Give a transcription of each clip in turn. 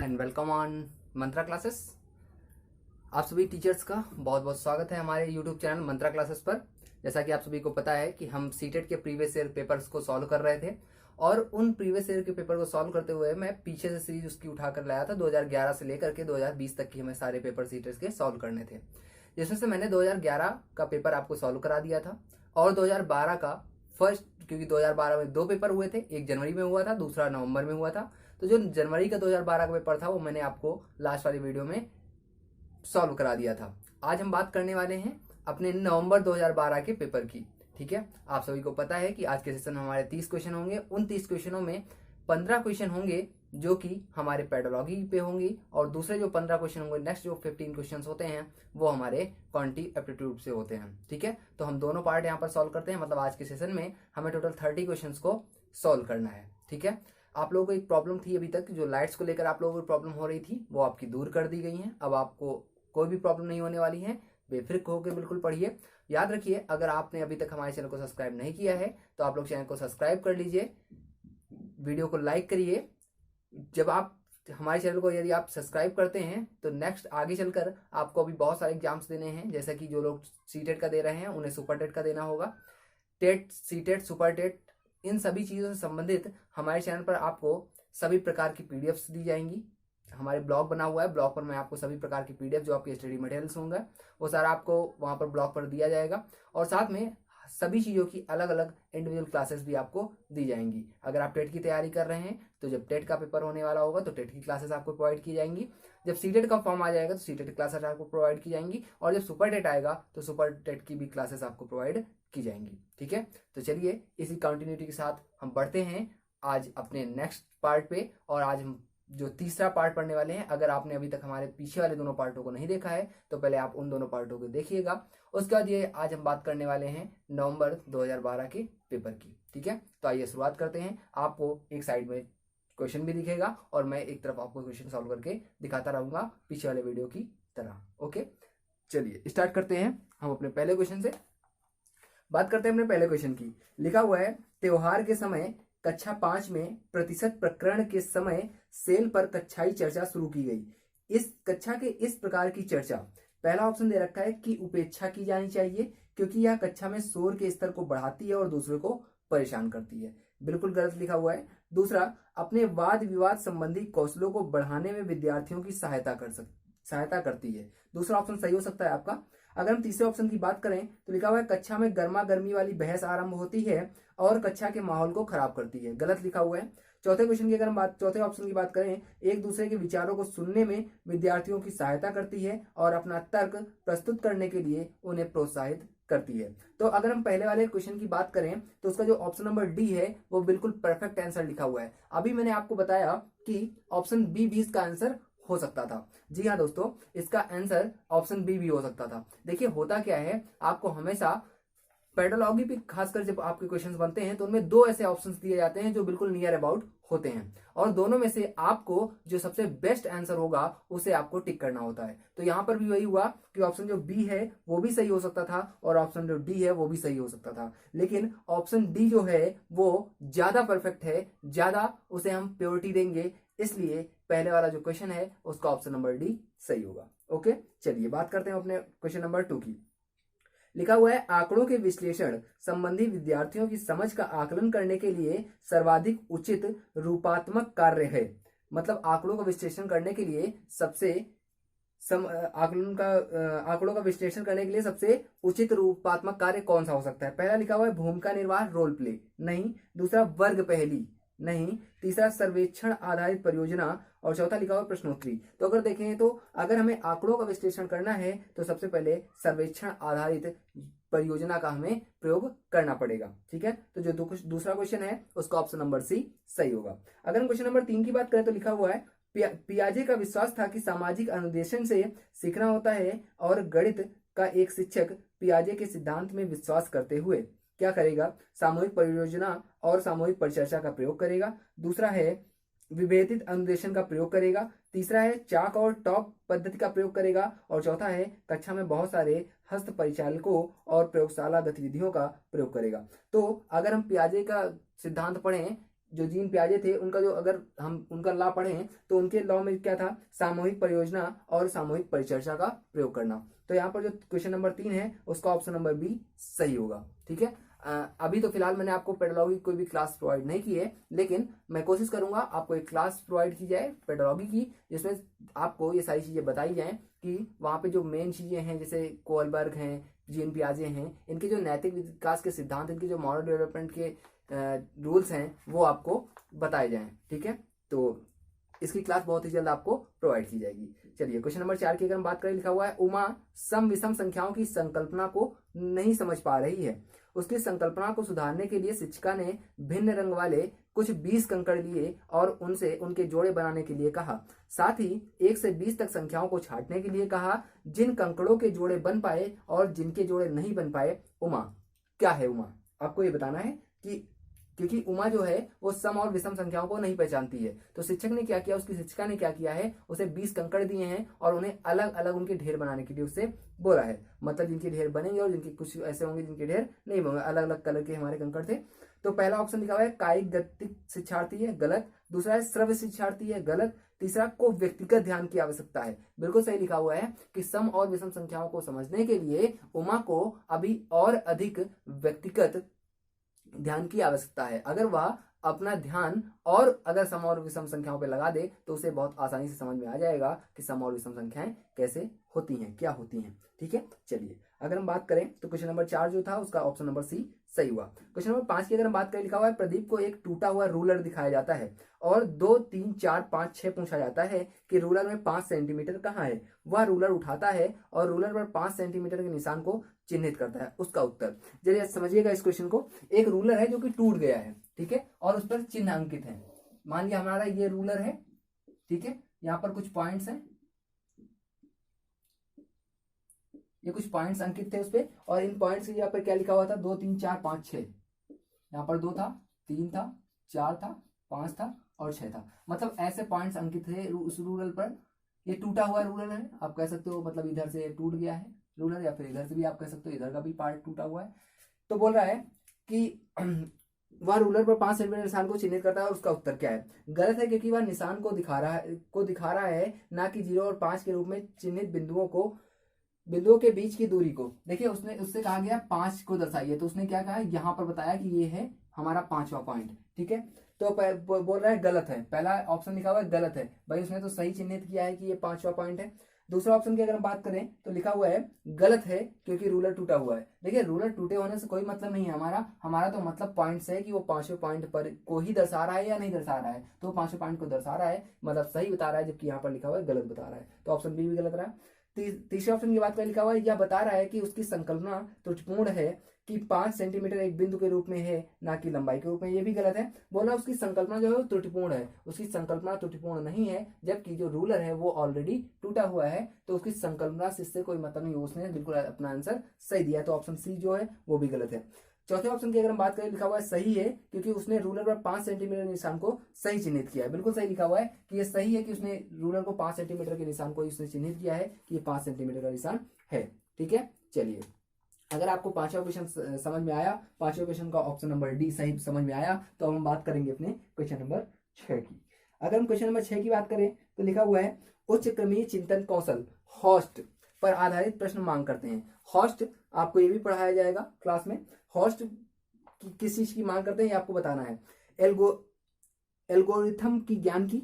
And welcome on Mantra classes. आप सभी teachers का बहुत बहुत स्वागत है हमारे यूट्यूब चैनल मंत्रा क्लासेस पर। जैसा कि आप सभी को पता है कि हम सीटेट के प्रीवियस ईयर पेपर्स को सॉल्व कर रहे थे और उन प्रीवियस ईयर के पेपर को सॉल्व करते हुए मैं पीछे से सीरीज उसकी उठा कर लाया था। 2011 से लेकर के 2020 तक की हमें सारे पेपर सीटेट के सॉल्व करने थे, जिसमें से मैंने 2011 का पेपर आपको सॉल्व करा दिया था और 2012 का फर्स्ट, क्योंकि 2012 में दो पेपर हुए थे, एक जनवरी में हुआ था, दूसरा नवंबर में हुआ था। तो जो जनवरी का 2012 का पेपर था वो मैंने आपको लास्ट वाली वीडियो में सॉल्व करा दिया था। आज हम बात करने वाले हैं अपने नवंबर 2012 के पेपर की। ठीक है, आप सभी को पता है कि आज के सेशन में हमारे 30 क्वेश्चन होंगे। उन 30 क्वेश्चनों में 15 क्वेश्चन होंगे जो कि हमारे पेडोलॉजी पे होंगी और दूसरे जो 15 क्वेश्चन होंगे, नेक्स्ट जो 15 क्वेश्चन होते हैं वो हमारे क्वांटिटी एप्टीट्यूड से होते हैं। ठीक है, तो हम दोनों पार्ट यहाँ पर सॉल्व करते हैं। मतलब आज के सेशन में हमें टोटल 30 क्वेश्चन को सॉल्व करना है। ठीक है, आप लोगों को एक प्रॉब्लम थी अभी तक, जो लाइट्स को लेकर आप लोगों को प्रॉब्लम हो रही थी, वो आपकी दूर कर दी गई है। अब आपको कोई भी प्रॉब्लम नहीं होने वाली है। बेफिक्र होकर बिल्कुल पढ़िए। याद रखिए, अगर आपने अभी तक हमारे चैनल को सब्सक्राइब नहीं किया है तो आप लोग चैनल को सब्सक्राइब कर लीजिए, वीडियो को लाइक करिए। जब आप हमारे चैनल को यदि आप सब्सक्राइब करते हैं तो नेक्स्ट आगे चलकर आपको अभी बहुत सारे एग्जाम्स देने हैं। जैसे कि जो लोग सीटेट का दे रहे हैं उन्हें सुपर टेट का देना होगा। टेट, सीटेट, सुपर टेट, इन सभी चीज़ों से संबंधित हमारे चैनल पर आपको सभी प्रकार की पीडीएफ्स दी जाएंगी। हमारे ब्लॉग बना हुआ है, ब्लॉग पर मैं आपको सभी प्रकार की पीडीएफ जो आपके स्टडी मटेरियल्स होंगे वो सारा आपको वहाँ पर ब्लॉग पर दिया जाएगा और साथ में सभी चीज़ों की अलग अलग इंडिविजुअल क्लासेस भी आपको दी जाएंगी। अगर आप टेट की तैयारी कर रहे हैं तो जब टेट का पेपर होने वाला होगा तो टेट की क्लासेस आपको प्रोवाइड की जाएंगी। जब सीटेट का फॉर्म आ जाएगा तो सीटेट क्लासेस आपको प्रोवाइड की जाएंगी और जब सुपर टेट आएगा तो सुपर टेट की भी क्लासेस आपको प्रोवाइड की जाएंगी। ठीक है, तो चलिए इसी कंटिन्यूटी के साथ हम बढ़ते हैं आज अपने नेक्स्ट पार्ट पे। और आज हम जो तीसरा पार्ट पढ़ने वाले हैं, अगर आपने अभी तक हमारे पीछे वाले दोनों पार्टों को नहीं देखा है तो पहले आप उन दोनों पार्टों को देखिएगा। उसके बाद ये आज हम बात करने वाले हैं नवंबर 2012 के पेपर की। ठीक है, तो आइए शुरुआत करते हैं। आपको एक साइड में क्वेश्चन भी दिखेगा और मैं एक तरफ आपको क्वेश्चन सॉल्व करके दिखाता रहूंगा पीछे वाले वीडियो की तरह। ओके, चलिए स्टार्ट करते हैं। हम अपने पहले क्वेश्चन से बात करते हैं। अपने पहले क्वेश्चन की लिखा हुआ है, त्योहार के समय कक्षा 5 में प्रतिशत प्रकरण के समय सेल पर कक्षाई चर्चा शुरू की गई। इस कक्षा के इस प्रकार की चर्चा, पहला ऑप्शन दे रखा है कि उपेक्षा की जानी चाहिए क्योंकि यह कक्षा में शोर के स्तर को बढ़ाती है और दूसरे को परेशान करती है। बिल्कुल गलत लिखा हुआ है। दूसरा, अपने वाद विवाद संबंधी कौशलों को बढ़ाने में विद्यार्थियों की सहायता करती है। दूसरा ऑप्शन सही हो सकता है आपका। अगर हम तीसरे ऑप्शन की बात करें तो लिखा हुआ है, कक्षा में गर्मा गर्मी वाली बहस आरंभ होती है और कक्षा के माहौल को खराब करती है। गलत लिखा हुआ है। चौथे क्वेश्चन की अगर हम चौथे ऑप्शन की बात करें, एक दूसरे के विचारों को सुनने में विद्यार्थियों की सहायता करती है और अपना तर्क प्रस्तुत करने के लिए उन्हें प्रोत्साहित करती है। तो अगर हम पहले वाले क्वेश्चन की बात करें तो उसका जो ऑप्शन नंबर डी है वो बिल्कुल परफेक्ट आंसर लिखा हुआ है। अभी मैंने आपको बताया कि ऑप्शन बी भी इसका आंसर हो सकता था। जी हाँ दोस्तों, इसका आंसर ऑप्शन बी भी हो सकता था। देखिए होता क्या है, आपको हमेशा पेडोलॉजी पे खासकर जब आपके क्वेश्चंस बनते हैं तो उनमें दो ऐसे ऑप्शंस दिए जाते हैं जो बिल्कुल नियर अबाउट होते हैं और दोनों में से आपको जो सबसे बेस्ट आंसर होगा उसे आपको टिक करना होता है। तो यहाँ पर भी वही हुआ कि ऑप्शन जो बी है वो भी सही हो सकता था और ऑप्शन जो डी है वो भी सही हो सकता था, लेकिन ऑप्शन डी जो है वो ज्यादा परफेक्ट है, ज्यादा उसे हम प्योरिटी देंगे, इसलिए पहले वाला जो क्वेश्चन है उसका ऑप्शन नंबर डी सही होगा। ओके, चलिए बात करते हैं अपने क्वेश्चन नंबर 2 की। लिखा हुआ है, आंकड़ों के विश्लेषण संबंधी विद्यार्थियों की समझ का आकलन करने के लिए सर्वाधिक उचित रूपात्मक कार्य है। मतलब आंकड़ों का विश्लेषण करने के लिए आंकड़ों का विश्लेषण करने के लिए सबसे उचित रूपात्मक कार्य कौन सा हो सकता है। पहला लिखा हुआ है भूमिका निर्वाह, रोल प्ले, नहीं। दूसरा वर्ग पहेली, नहीं। तीसरा सर्वेक्षण आधारित परियोजना और चौथा लिखा हुआ प्रश्नोत्तरी। तो अगर देखें तो अगर हमें आंकड़ों का विश्लेषण करना है तो सबसे पहले सर्वेक्षण आधारित परियोजना का हमें प्रयोग करना पड़ेगा। ठीक है, तो जो दूसरा क्वेश्चन है उसका ऑप्शन नंबर सी सही होगा। अगर हम क्वेश्चन नंबर 3 की बात करें तो लिखा हुआ है, पियाजे का विश्वास था कि सामाजिक अनुदेशन से सीखना होता है और गणित का एक शिक्षक पियाजे के सिद्धांत में विश्वास करते हुए क्या करेगा, सामूहिक परियोजना और सामूहिक परिचर्चा का प्रयोग करेगा। दूसरा है विभेदित अनुदेशन का प्रयोग करेगा, तीसरा है चाक और टॉक पद्धति का प्रयोग करेगा, और चौथा है कक्षा में बहुत सारे हस्त परिचालकों और प्रयोगशाला गतिविधियों का प्रयोग करेगा। तो अगर हम पियाजे का सिद्धांत पढ़ें, जो जीन पियाजे थे उनका जो अगर हम उनका लॉ पढ़ें तो उनके लॉ में क्या था, सामूहिक परियोजना और सामूहिक परिचर्चा का प्रयोग करना। तो यहाँ पर जो क्वेश्चन नंबर 3 है उसका ऑप्शन नंबर बी सही होगा। ठीक है, अभी तो फिलहाल मैंने आपको पेडोलॉजी की कोई भी क्लास प्रोवाइड नहीं की है, लेकिन मैं कोशिश करूंगा आपको एक क्लास प्रोवाइड की जाए पेडोलॉजी की, जिसमें आपको ये सारी चीजें बताई जाएं कि वहाँ पे जो मेन चीजें हैं जैसे कोलबर्ग हैं, जीन पियाजे हैं, इनके जो नैतिक विकास के सिद्धांत, इनके जो मॉरल डेवलपमेंट के रूल्स हैं वो आपको बताए जाएं। ठीक है, तो इसकी क्लास बहुत ही जल्द आपको प्रोवाइड की जाएगी। चलिए क्वेश्चन नंबर 4 की अगर हम बात करें, लिखा हुआ है उमा सम विषम संख्याओं की संकल्पना को नहीं समझ पा रही है। उसकी संकल्पना को सुधारने के लिए शिक्षिका ने भिन्न रंग वाले कुछ 20 कंकड़ लिए और उनसे उनके जोड़े बनाने के लिए कहा। साथ ही 1 से 20 तक संख्याओं को छांटने के लिए कहा। जिन कंकड़ों के जोड़े बन पाए और जिनके जोड़े नहीं बन पाए, उमा क्या है? उमा आपको ये बताना है कि क्योंकि उमा जो है वो सम और विषम संख्याओं को नहीं पहचानती है, तो शिक्षक ने क्या किया, उसकी शिक्षिका ने क्या किया है, उसे 20 कंकड़ दिए हैं और उन्हें अलग अलग उनके ढेर बनाने के लिए उससे बोला है। मतलब जिनके ढेर बनेंगे और जिनके कुछ ऐसे होंगे जिनके ढेर नहीं बनेंगे, अलग अलग कलर के हमारे कंकड़ थे। तो पहला ऑप्शन लिखा हुआ है कायिक गतिक शिक्षार्थी है, गलत। दूसरा है श्रव्य शिक्षार्थी है, गलत। तीसरा को व्यक्तिगत ध्यान की आवश्यकता है, बिल्कुल सही लिखा हुआ है कि सम और विषम संख्याओं को समझने के लिए उमा को अभी और अधिक व्यक्तिगत ध्यान की आवश्यकता है। अगर वह अपना ध्यान और अगर सम और विषम संख्याओं पे लगा दे तो उसे बहुत आसानी से समझ में आ जाएगा कि सम और विषम संख्याएं कैसे होती हैं, क्या होती हैं। ठीक है, चलिए अगर हम बात करें तो क्वेश्चन नंबर 4 जो था उसका ऑप्शन नंबर सी सही हुआ। क्वेश्चन नंबर 5 की अगर हम बात करें, लिखा हुआ है प्रदीप को एक टूटा हुआ रूलर दिखाया जाता है और 2, 3, 4, 5, 6 पूछा जाता है कि रूलर में 5 सेंटीमीटर कहाँ है। वह रूलर उठाता है और रूलर पर 5 सेंटीमीटर के निशान को चिन्हित करता है। उसका उत्तर चलिए समझिएगा इस क्वेश्चन को। एक रूलर है जो कि टूट गया है, ठीक है, और उस पर चिन्ह अंकित है। मान लिया हमारा ये रूलर है, ठीक है, यहाँ पर कुछ पॉइंट्स हैं, ये कुछ पॉइंट्स अंकित थे उस पे, और इन पॉइंट्स के यहाँ पर क्या लिखा हुआ था, 2, 3, 4, 5, 6। यहाँ पर 2 था, 3 था, 4 था, 5 था और 6 था। मतलब ऐसे पॉइंट्स अंकित थे उस रूलर पर। ये टूटा हुआ रूलर है, आप कह सकते हो, मतलब इधर से टूट गया है रूलर, या फिर इधर से भी आप कह सकते हो इधर का भी पार्ट टूटा हुआ है। तो बोल रहा है कि वह रूलर पर 5 सेंटीमीटर निशान को चिन्हित करता है और उसका उत्तर क्या है। गलत है क्योंकि वह निशान को दिखा रहा है ना कि 0 और 5 के रूप में चिन्हित बिंदुओं के बीच की दूरी को। देखिए उससे कहा गया 5 को दर्शाइए, तो उसने क्या कहा, यहाँ पर बताया कि ये है हमारा 5वां पॉइंट। ठीक है, तो बोल रहा है गलत है, पहला ऑप्शन लिखा हुआ है गलत है। भाई उसने तो सही चिन्हित किया है कि ये 5वां पॉइंट है। दूसरा ऑप्शन की अगर हम बात करें तो लिखा हुआ है गलत है क्योंकि रूलर टूटा हुआ है। देखिए रूलर टूटे होने से कोई मतलब नहीं है, हमारा तो मतलब पॉइंट्स है कि वो 5वें पॉइंट पर को ही दर्शा रहा है या नहीं दर्शा रहा है। तो वो 5वें पॉइंट को दर्शा रहा है, मतलब सही बता रहा है, जबकि यहाँ पर लिखा हुआ है गलत बता रहा है। तो ऑप्शन बी भी गलत रहा। तीसरे ऑप्शन की बात करें, लिखा हुआ है यह बता रहा है कि उसकी संकल्पना त्रुटिपूर्ण है कि 5 सेंटीमीटर एक बिंदु के रूप में है ना कि लंबाई के रूप में। ये भी गलत है। बोला उसकी संकल्पना जो है वो त्रुटिपूर्ण है, उसकी संकल्पना त्रुटिपूर्ण नहीं है, जबकि जो रूलर है वो ऑलरेडी टूटा हुआ है, तो उसकी संकल्पना से इससे कोई मतलब नहीं। उसने बिल्कुल अपना आंसर सही दिया, तो ऑप्शन सी जो है वो भी गलत है। चौथे ऑप्शन की अगर हम बात करें, लिखा हुआ है सही है क्योंकि उसने रूलर पर 5 सेंटीमीटर निशान को सही चिन्हित किया है। बिल्कुल सही लिखा हुआ है कि ये सही है कि उसने रूलर को 5 सेंटीमीटर के निशान को उसने चिन्हित किया है कि ये 5 सेंटीमीटर का निशान है। ठीक है, चलिए अगर आपको 5वां क्वेश्चन समझ में आया, 5वें क्वेश्चन का ऑप्शन नंबर डी सही समझ में आया, तो हम बात करेंगे अपने क्वेश्चन नंबर 6 की। अगर हम क्वेश्चन नंबर 6 की बात करें तो लिखा हुआ है उच्च क्रमीय चिंतन कौशल हॉस्ट पर आधारित प्रश्न मांग करते हैं। हॉस्ट आपको ये भी पढ़ाया जाएगा क्लास में। हॉस्ट किस चीज की मांग करते हैं ये आपको बताना है। एल्गोरिथम की ज्ञान की,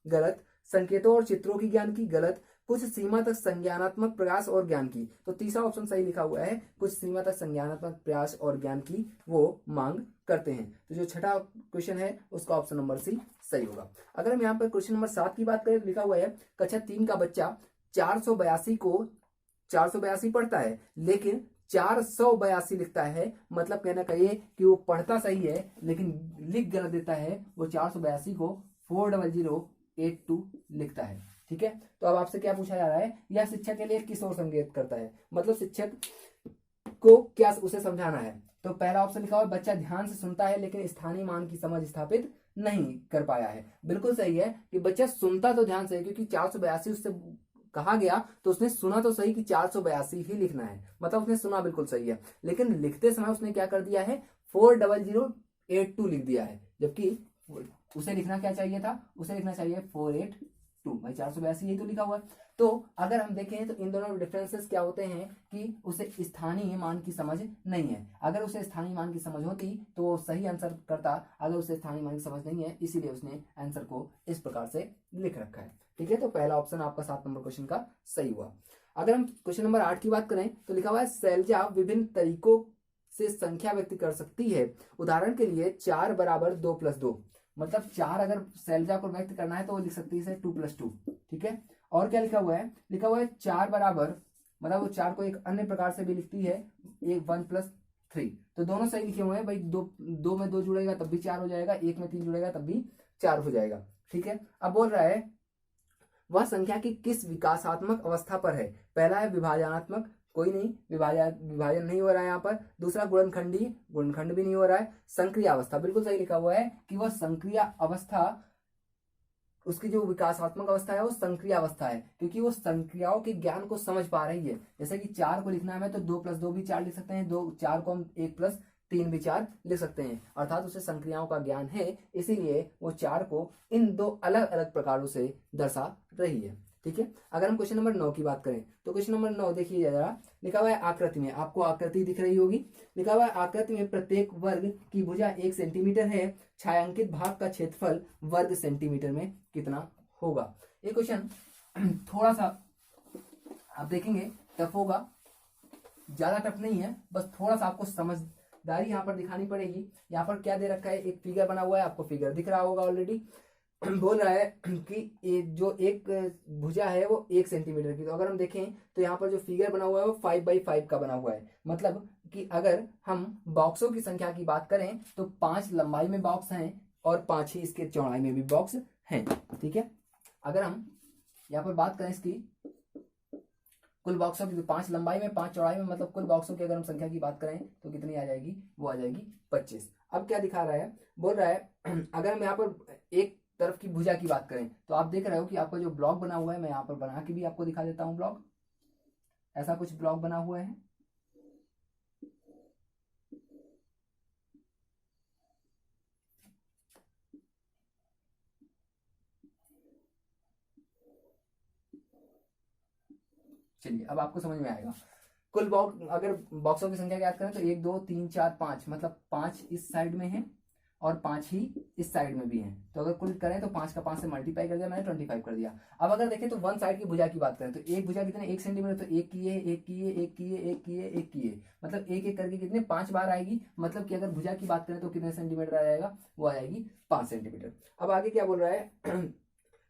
गलत। संकेतों और चित्रों की ज्ञान की, गलत। कुछ सीमा तक संज्ञानात्मक प्रयास और ज्ञान की। तो तीसरा ऑप्शन सही लिखा हुआ है, कुछ सीमा तक संज्ञानात्मक प्रयास और ज्ञान की वो मांग करते हैं। तो जो छठा क्वेश्चन है उसका ऑप्शन नंबर सी सही होगा। अगर हम यहाँ पर क्वेश्चन नंबर 7 की बात करें, लिखा हुआ है कक्षा 3 का बच्चा 482 को 482 पढ़ता है लेकिन 482 लिखता है। मतलब कहना चाहिए कि वो पढ़ता सही है लेकिन लिख गलत देता है। वो 482 को 40082 लिखता है। ठीक है, तो अब आपसे क्या पूछा जा रहा है, यह शिक्षक के लिए किस ओर संकेत करता है, मतलब शिक्षक को क्या उसे समझाना है। तो पहला ऑप्शन लिखा हुआ है बच्चा ध्यान से सुनता है लेकिन स्थानीय मान की समझ स्थापित नहीं कर पाया है। बिल्कुल सही है कि बच्चा सुनता तो ध्यान से है, क्योंकि 482 उससे कहा गया तो उसने सुना तो सही कि 482 ही लिखना है, मतलब उसने सुना बिल्कुल सही है, लेकिन लिखते समय उसने क्या कर दिया है 40082 लिख दिया है, जबकि उसे लिखना क्या चाहिए था, उसे लिखना चाहिए 482। भाई 482 यही तो लिखा हुआ है। तो अगर हम देखें तो इन दोनों डिफरेंसेस क्या होते हैं कि उसे स्थानीय मान की समझ नहीं है। अगर उसे स्थानीय मान की समझ होती तो वो सही आंसर करता, अगर उसे स्थानीय मान की समझ नहीं है इसीलिए उसने आंसर को इस प्रकार से लिख रखा है। ठीक है, तो पहला ऑप्शन आपका 7 नंबर क्वेश्चन का सही हुआ। अगर हम क्वेश्चन नंबर 8 की बात करें तो लिखा हुआ है शैलजा विभिन्न तरीकों से संख्या व्यक्त कर सकती है। उदाहरण के लिए 4 बराबर 2 प्लस 2, मतलब 4 अगर शैलजा को व्यक्त करना है तो वो लिख सकती है 2 प्लस 2। ठीक है, और क्या लिखा हुआ है, लिखा हुआ है 4 बराबर, मतलब वो 4 को एक अन्य प्रकार से भी लिखती है, एक 1 प्लस 3। तो दोनों सही लिखे हुए हैं भाई, दो में 2 जुड़ेगा तब भी 4 हो जाएगा, 1 में 3 जुड़ेगा तब भी 4 हो जाएगा। ठीक है, अब बोल रहा है वह संख्या की किस विकासात्मक अवस्था पर है। पहला है विभाजनात्मक, कोई नहीं, विभाजन नहीं हो रहा है यहाँ पर। दूसरा गुणनखंडी, गुणनखंड भी नहीं हो रहा है। संक्रिय अवस्था, बिल्कुल सही लिखा हुआ है कि वह संक्रिय अवस्था, उसकी जो विकासात्मक अवस्था है वो संक्रिय अवस्था है, क्योंकि वो संक्रियाओं के ज्ञान को समझ पा रही है। जैसे कि 4 को लिखना है तो 2 प्लस 2 भी 4 लिख सकते हैं, 4 को हम 1 प्लस 3 भी 4 लिख सकते हैं, अर्थात उसे संक्रियाओं का ज्ञान है, इसीलिए वो 4 को इन 2 अलग अलग प्रकारों से दर्शा रही है। ठीक है, अगर हम क्वेश्चन नंबर 9 की बात करें तो क्वेश्चन नंबर 9 देखिए जरा, लिखा हुआ है आकृति में, आपको आकृति दिख रही होगी, लिखा हुआ है आकृति में प्रत्येक वर्ग की भुजा 1 सेंटीमीटर है, छायांकित भाग का क्षेत्रफल वर्ग सेंटीमीटर में कितना होगा। ये क्वेश्चन थोड़ा सा आप देखेंगे टफ होगा, ज्यादा टफ नहीं है, बस थोड़ा सा आपको समझदारी यहाँ पर दिखानी पड़ेगी। यहाँ पर क्या दे रखा है, एक फिगर बना हुआ है, आपको फिगर दिख रहा होगा ऑलरेडी। बोल रहा है कि जो एक भुजा है वो 1 सेंटीमीटर की, तो अगर हम देखें तो यहाँ पर जो फिगर बना हुआ है वो 5x5 का बना हुआ है, मतलब कि अगर हम बॉक्सों की संख्या की बात करें तो 5 लंबाई में बॉक्स हैं और 5 ही इसके चौड़ाई में भी बॉक्स हैं। ठीक है, अगर हम यहाँ पर बात करें इसकी कुल बॉक्सों की, तो 5 लंबाई में 5 चौड़ाई में, मतलब कुल बॉक्सों की अगर हम संख्या की बात करें तो कितनी आ जाएगी, वो आ जाएगी 25। अब क्या दिखा रहा है, बोल रहा है अगर हम यहाँ पर एक तरफ की भुजा की बात करें तो आप देख रहे हो कि आपका जो ब्लॉक बना हुआ है, मैं यहाँ पर बना के भी आपको दिखा देता हूँ ब्लॉक, ऐसा कुछ ब्लॉक बना हुआ है। चलिए अब आपको समझ में आएगा। कुल बॉक्स, अगर बॉक्सों की संख्या याद करें तो 1 2 3 4 5, मतलब 5 इस साइड में है और 5 ही इस साइड में भी है, तो अगर कुल करें तो 5 का 5 से मल्टीप्लाई कर दिया मैंने, 25 कर दिया। अब अगर देखें तो वन साइड की भुजा की बात करें तो एक भुजा कितने, 1 सेंटीमीटर, तो एक किए, एक किए, एक किए, एक किए, एक किए, मतलब एक एक करके कितने 5 बार आएगी, मतलब कि अगर भुजा की बात करें तो कितने सेंटीमीटर आ जाएगा, वो आ जाएगी 5 सेंटीमीटर। अब आगे क्या बोल रहा है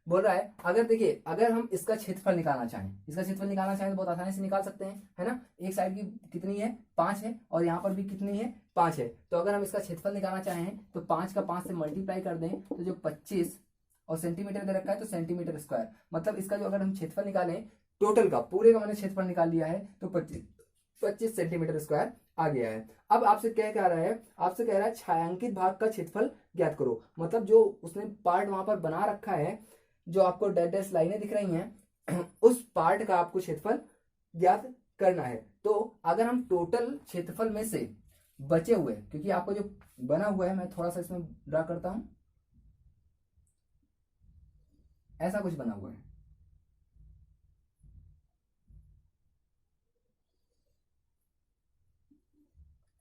बोल रहा है अगर देखिए अगर हम इसका क्षेत्रफल निकालना चाहें, इसका क्षेत्रफल निकालना चाहें तो बहुत आसानी से निकाल सकते हैं, है ना। एक साइड की कितनी है 5 है और यहाँ पर भी कितनी है 5 है, तो अगर हम इसका क्षेत्रफल निकालना चाहें तो 5 का 5 से मल्टीप्लाई कर दें तो जो 25 और सेंटीमीटर दे रखा है तो सेंटीमीटर स्क्वायर, मतलब इसका जो अगर हम क्षेत्रफल निकालें टोटल का, पूरे का मैंने क्षेत्रफल निकाल लिया है तो 25 सेंटीमीटर स्क्वायर आ गया है। अब आपसे क्या रहा है, आपसे कह रहा है छायांकित भाग का क्षेत्रफल ज्ञात करो, मतलब जो उसने पार्ट वहां पर बना रखा है, जो आपको डैश डैश लाइनें दिख रही हैं उस पार्ट का आपको क्षेत्रफल ज्ञात करना है। तो अगर हम टोटल क्षेत्रफल में से बचे हुए, क्योंकि आपको जो बना हुआ है मैं थोड़ा सा इसमें ड्रा करता हूं, ऐसा कुछ बना हुआ है,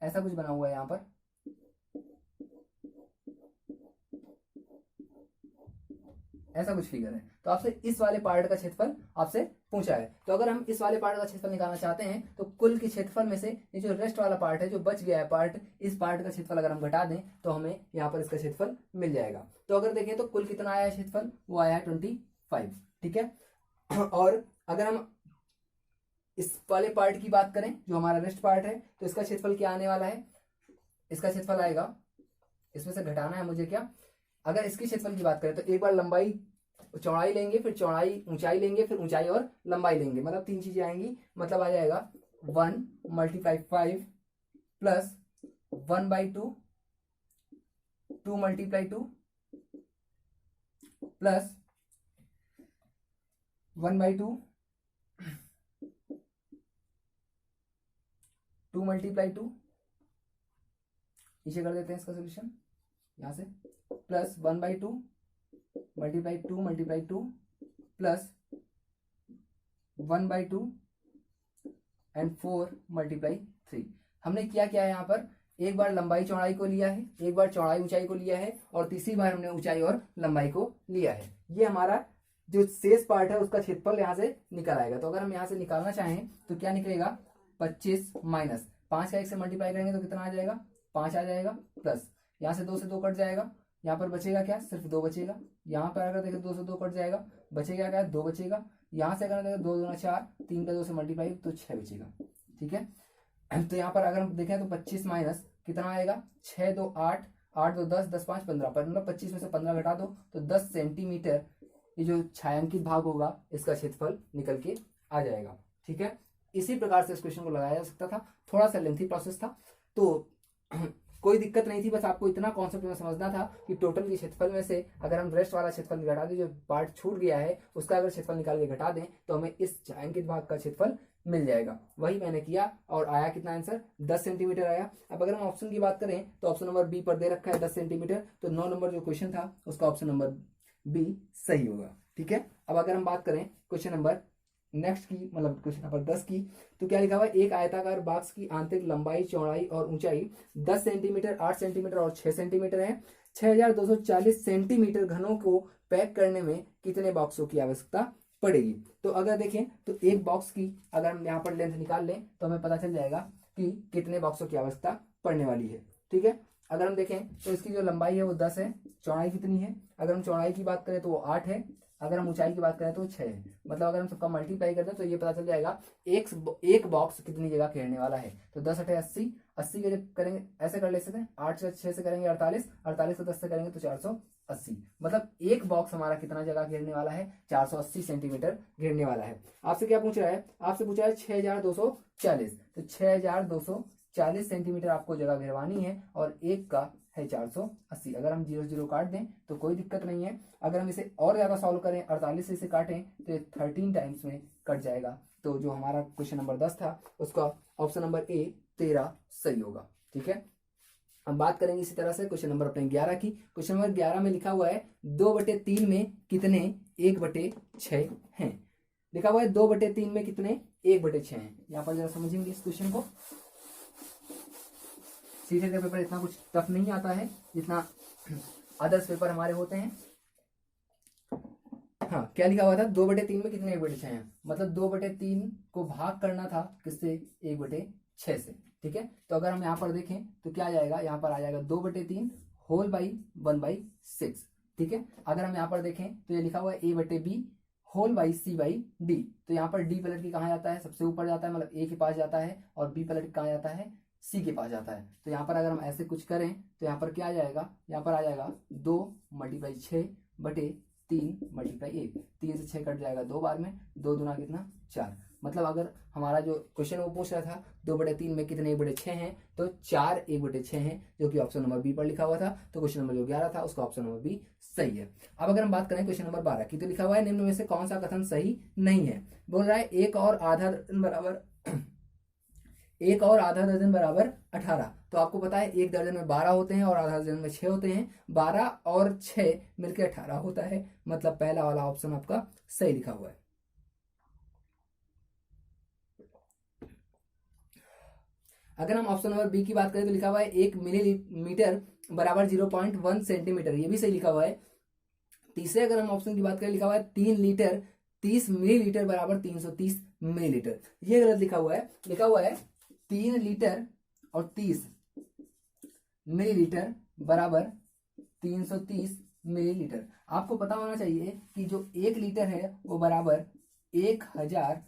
ऐसा कुछ बना हुआ है यहां पर, ऐसा कुछ फिगर है, तो आपसे इस वाले पार्ट का क्षेत्रफल आपसे पूछा है। तो अगर हम इस वाले पार्ट का क्षेत्रफल निकालना चाहते हैं तो कुल के क्षेत्रफल में से ये जो रेस्ट वाला पार्ट है, जो बच गया है पार्ट, इस पार्ट का क्षेत्रफल अगर हम घटा दें तो हमें यहाँ पर इसका क्षेत्रफल मिल जाएगा। तो अगर देखें तो कुल कितना आया है क्षेत्रफल, वो आया है 25। ठीक है, और अगर हम इस वाले पार्ट की बात करें जो हमारा रेस्ट पार्ट है, तो इसका क्षेत्रफल क्या आने वाला है, इसका क्षेत्रफल आएगा, इसमें से घटाना है मुझे क्या, अगर इसकी क्षेत्रफल की बात करें तो एक बार लंबाई चौड़ाई लेंगे, फिर चौड़ाई ऊंचाई लेंगे, फिर ऊंचाई और लंबाई लेंगे, मतलब 3 चीजें आएंगी, मतलब आ जाएगा 1 × 5 प्लस 1/2, 2 × 2 प्लस 1/2 2 × 2, नीचे कर देते हैं इसका सोल्यूशन यहां से, प्लस 1/2 × 2 × 2 प्लस 1/2 एंड 4 × 3। हमने क्या किया है यहाँ पर, एक बार लंबाई चौड़ाई को लिया है, एक बार चौड़ाई ऊंचाई को लिया है, और तीसरी बार हमने ऊंचाई और लंबाई को लिया है। ये हमारा जो शेष पार्ट है उसका क्षेत्रफल यहाँ से निकल आएगा। तो अगर हम यहाँ से निकालना चाहें तो क्या निकलेगा, 25 माइनस 5 का 1 से मल्टीप्लाई करेंगे तो कितना आ जाएगा, 5 आ जाएगा, प्लस यहाँ से 2 से 2 कट जाएगा, यहाँ पर बचेगा क्या, सिर्फ 2 बचेगा। यहाँ पर अगर देखें 2 से 2 कट जाएगा, बचेगा क्या, 2 बचेगा। यहाँ से अगर देखें 2 दूना 4, 3 का 2 से मल्टीप्लाई तो 6 बचेगा। ठीक है, तो यहाँ पर अगर हम देखें तो 25 माइनस कितना आएगा, 6 2 8, 8 2 10, 10 5 15, 25 में से 15 घटा दो तो 10 सेंटीमीटर ये जो छायांकित भाग होगा इसका क्षेत्रफल निकल के आ जाएगा। ठीक है, इसी प्रकार से इस क्वेश्चन को लगाया जा सकता था। थोड़ा सा लेंथी प्रोसेस था, तो कोई दिक्कत नहीं थी, बस आपको इतना कॉन्सेप्ट में समझना था कि टोटल के क्षेत्रफल में से अगर हम रेस्ट वाला क्षेत्रफल घटा दें, जो पार्ट छूट गया है उसका अगर क्षेत्रफल निकाल के घटा दें तो हमें इस छायांकित भाग का क्षेत्रफल मिल जाएगा। वही मैंने किया और आया कितना आंसर, 10 सेंटीमीटर आया। अब अगर हम ऑप्शन की बात करें तो ऑप्शन नंबर बी पर दे रखा है 10 सेंटीमीटर, तो 9 नंबर जो क्वेश्चन था उसका ऑप्शन नंबर बी सही होगा। ठीक है, अब अगर हम बात करें क्वेश्चन नंबर नेक्स्ट की, मतलब क्वेश्चन नंबर 10 की, तो क्या लिखा हुआ है, एक आयताकार बॉक्स की आंतरिक लंबाई चौड़ाई और ऊंचाई 10 सेंटीमीटर 8 सेंटीमीटर और 6 सेंटीमीटर है। 6240 सेंटीमीटर घनों को पैक करने में कितने बॉक्सों की आवश्यकता पड़ेगी। तो अगर देखें तो एक बॉक्स की अगर हम यहाँ पर लेंथ निकाल लें तो हमें पता चल जाएगा कि कितने बॉक्सों की आवश्यकता पड़ने वाली है। ठीक है, अगर हम देखें तो इसकी जो लंबाई है वो 10 है, चौड़ाई कितनी है, अगर हम चौड़ाई की बात करें तो वो 8 है, अगर हम ऊंचाई की बात करें तो 6 है। मतलब अगर हम सबका मल्टीप्लाई करते हैं तो ये पता चल जाएगा एक बॉक्स कितनी जगह घेरने वाला है। तो 10 8 80, 80 के जब करेंगे ऐसे कर ले सकते हैं, 8 से 6 से करेंगे 48, 48 से 10 से करेंगे तो 480। मतलब एक बॉक्स हमारा कितना जगह घेरने वाला है, 480 सेंटीमीटर घेरने वाला है। आपसे क्या पूछ रहा है, आपसे पूछा है 6240, तो 6240 सेंटीमीटर आपको जगह घेरवानी है और एक का है 480। अगर हम 0 0 काट दें तो कोई दिक्कत नहीं है। अगर हम इसे और ज्यादा सॉल्व करें, 48 से इसे काटें तो 13 टाइम्स में कट जाएगा। तो जो हमारा क्वेश्चन नंबर 10 था उसका ऑप्शन नंबर ए 13 सही होगा। ठीक है, हम बात करेंगे इसी तरह से क्वेश्चन नंबर अपने 11 की। क्वेश्चन नंबर 11 में लिखा हुआ है 2/3 में कितने 1/6 हैं। लिखा हुआ है 2/3 में कितने 1/6 हैं। यहाँ पर जरा समझेंगे इस क्वेश्चन को। सीटेट का पेपर इतना कुछ टफ नहीं आता है जितना अदर्स पेपर हमारे होते हैं। हाँ, क्या लिखा हुआ था, 2/3 में कितने 1/6 हैं, मतलब 2/3 को भाग करना था किससे, 1/6 से। ठीक है, तो अगर हम यहाँ पर देखें तो क्या आ जाएगा, यहाँ पर आ जाएगा 2/3 होल बाई 1/6। ठीक है, अगर हम यहाँ पर देखें तो ये लिखा हुआ है A/B होल बाई C/D। तो यहाँ पर D पलट के कहाँ जाता है, सबसे ऊपर जाता है, मतलब A के पास जाता है, और B पलट के कहाँ जाता है, C के पास जाता है। तो यहाँ पर अगर हम ऐसे कुछ करें तो यहाँ पर क्या आ जाएगा, यहाँ पर आ जाएगा 2 × 6 बटे 3 × 1। 3 से 6 कट जाएगा 2 बार में, 2 दूना कितना 4। मतलब अगर हमारा जो क्वेश्चन वो पूछ रहा था 2/3 में कितने 1/6 हैं, तो 4 1/6 हैं, जो कि ऑप्शन नंबर बी पर लिखा हुआ था। तो क्वेश्चन नंबर जो 11 था उसका ऑप्शन नंबर बी सही है। अब अगर हम बात करें क्वेश्चन नंबर 12 की, तो लिखा हुआ है निम्न में से कौन सा कथन सही नहीं है। बोल रहा है एक और आधा दर्जन बराबर 18। तो आपको पता है एक दर्जन में 12 होते हैं और आधा दर्जन में 6 होते हैं। 12 और 6 मिलकर 18 होता है, मतलब पहला वाला ऑप्शन आपका सही लिखा हुआ है। अगर हम ऑप्शन नंबर बी की बात करें तो लिखा हुआ है 1 मिलीमीटर बराबर 0.1 सेंटीमीटर, ये भी सही लिखा हुआ है। तीसरे अगर हम ऑप्शन की बात करें, लिखा हुआ है 3 लीटर 30 मिलीलीटर बराबर 330 मिलीलीटर, ये गलत लिखा हुआ है। लिखा हुआ है 3 लीटर और 30 मिलीलीटर बराबर 330 मिलीलीटर। आपको पता होना चाहिए कि जो 1 लीटर है वो बराबर 1000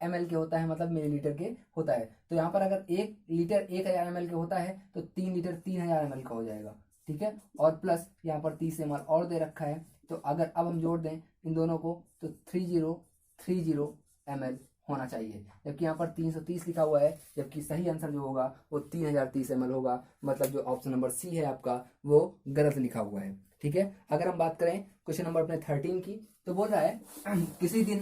ml के होता है, मतलब मिलीलीटर के होता है। तो यहाँ पर अगर 1 लीटर 1000 ml के होता है तो 3 लीटर 3000 ml का हो जाएगा। ठीक है, और प्लस यहाँ पर 30 ml और दे रखा है, तो अगर अब हम जोड़ दें इन दोनों को तो 3030 ml होना चाहिए, जबकि यहाँ पर 330 लिखा हुआ है, जबकि सही आंसर जो होगा वो 3030 ml होगा। मतलब जो ऑप्शन नंबर सी है आपका वो गलत लिखा हुआ है। ठीक है। अगर हम बात करें क्वेश्चन नंबर अपने 13 की, तो बोल रहा है किसी दिन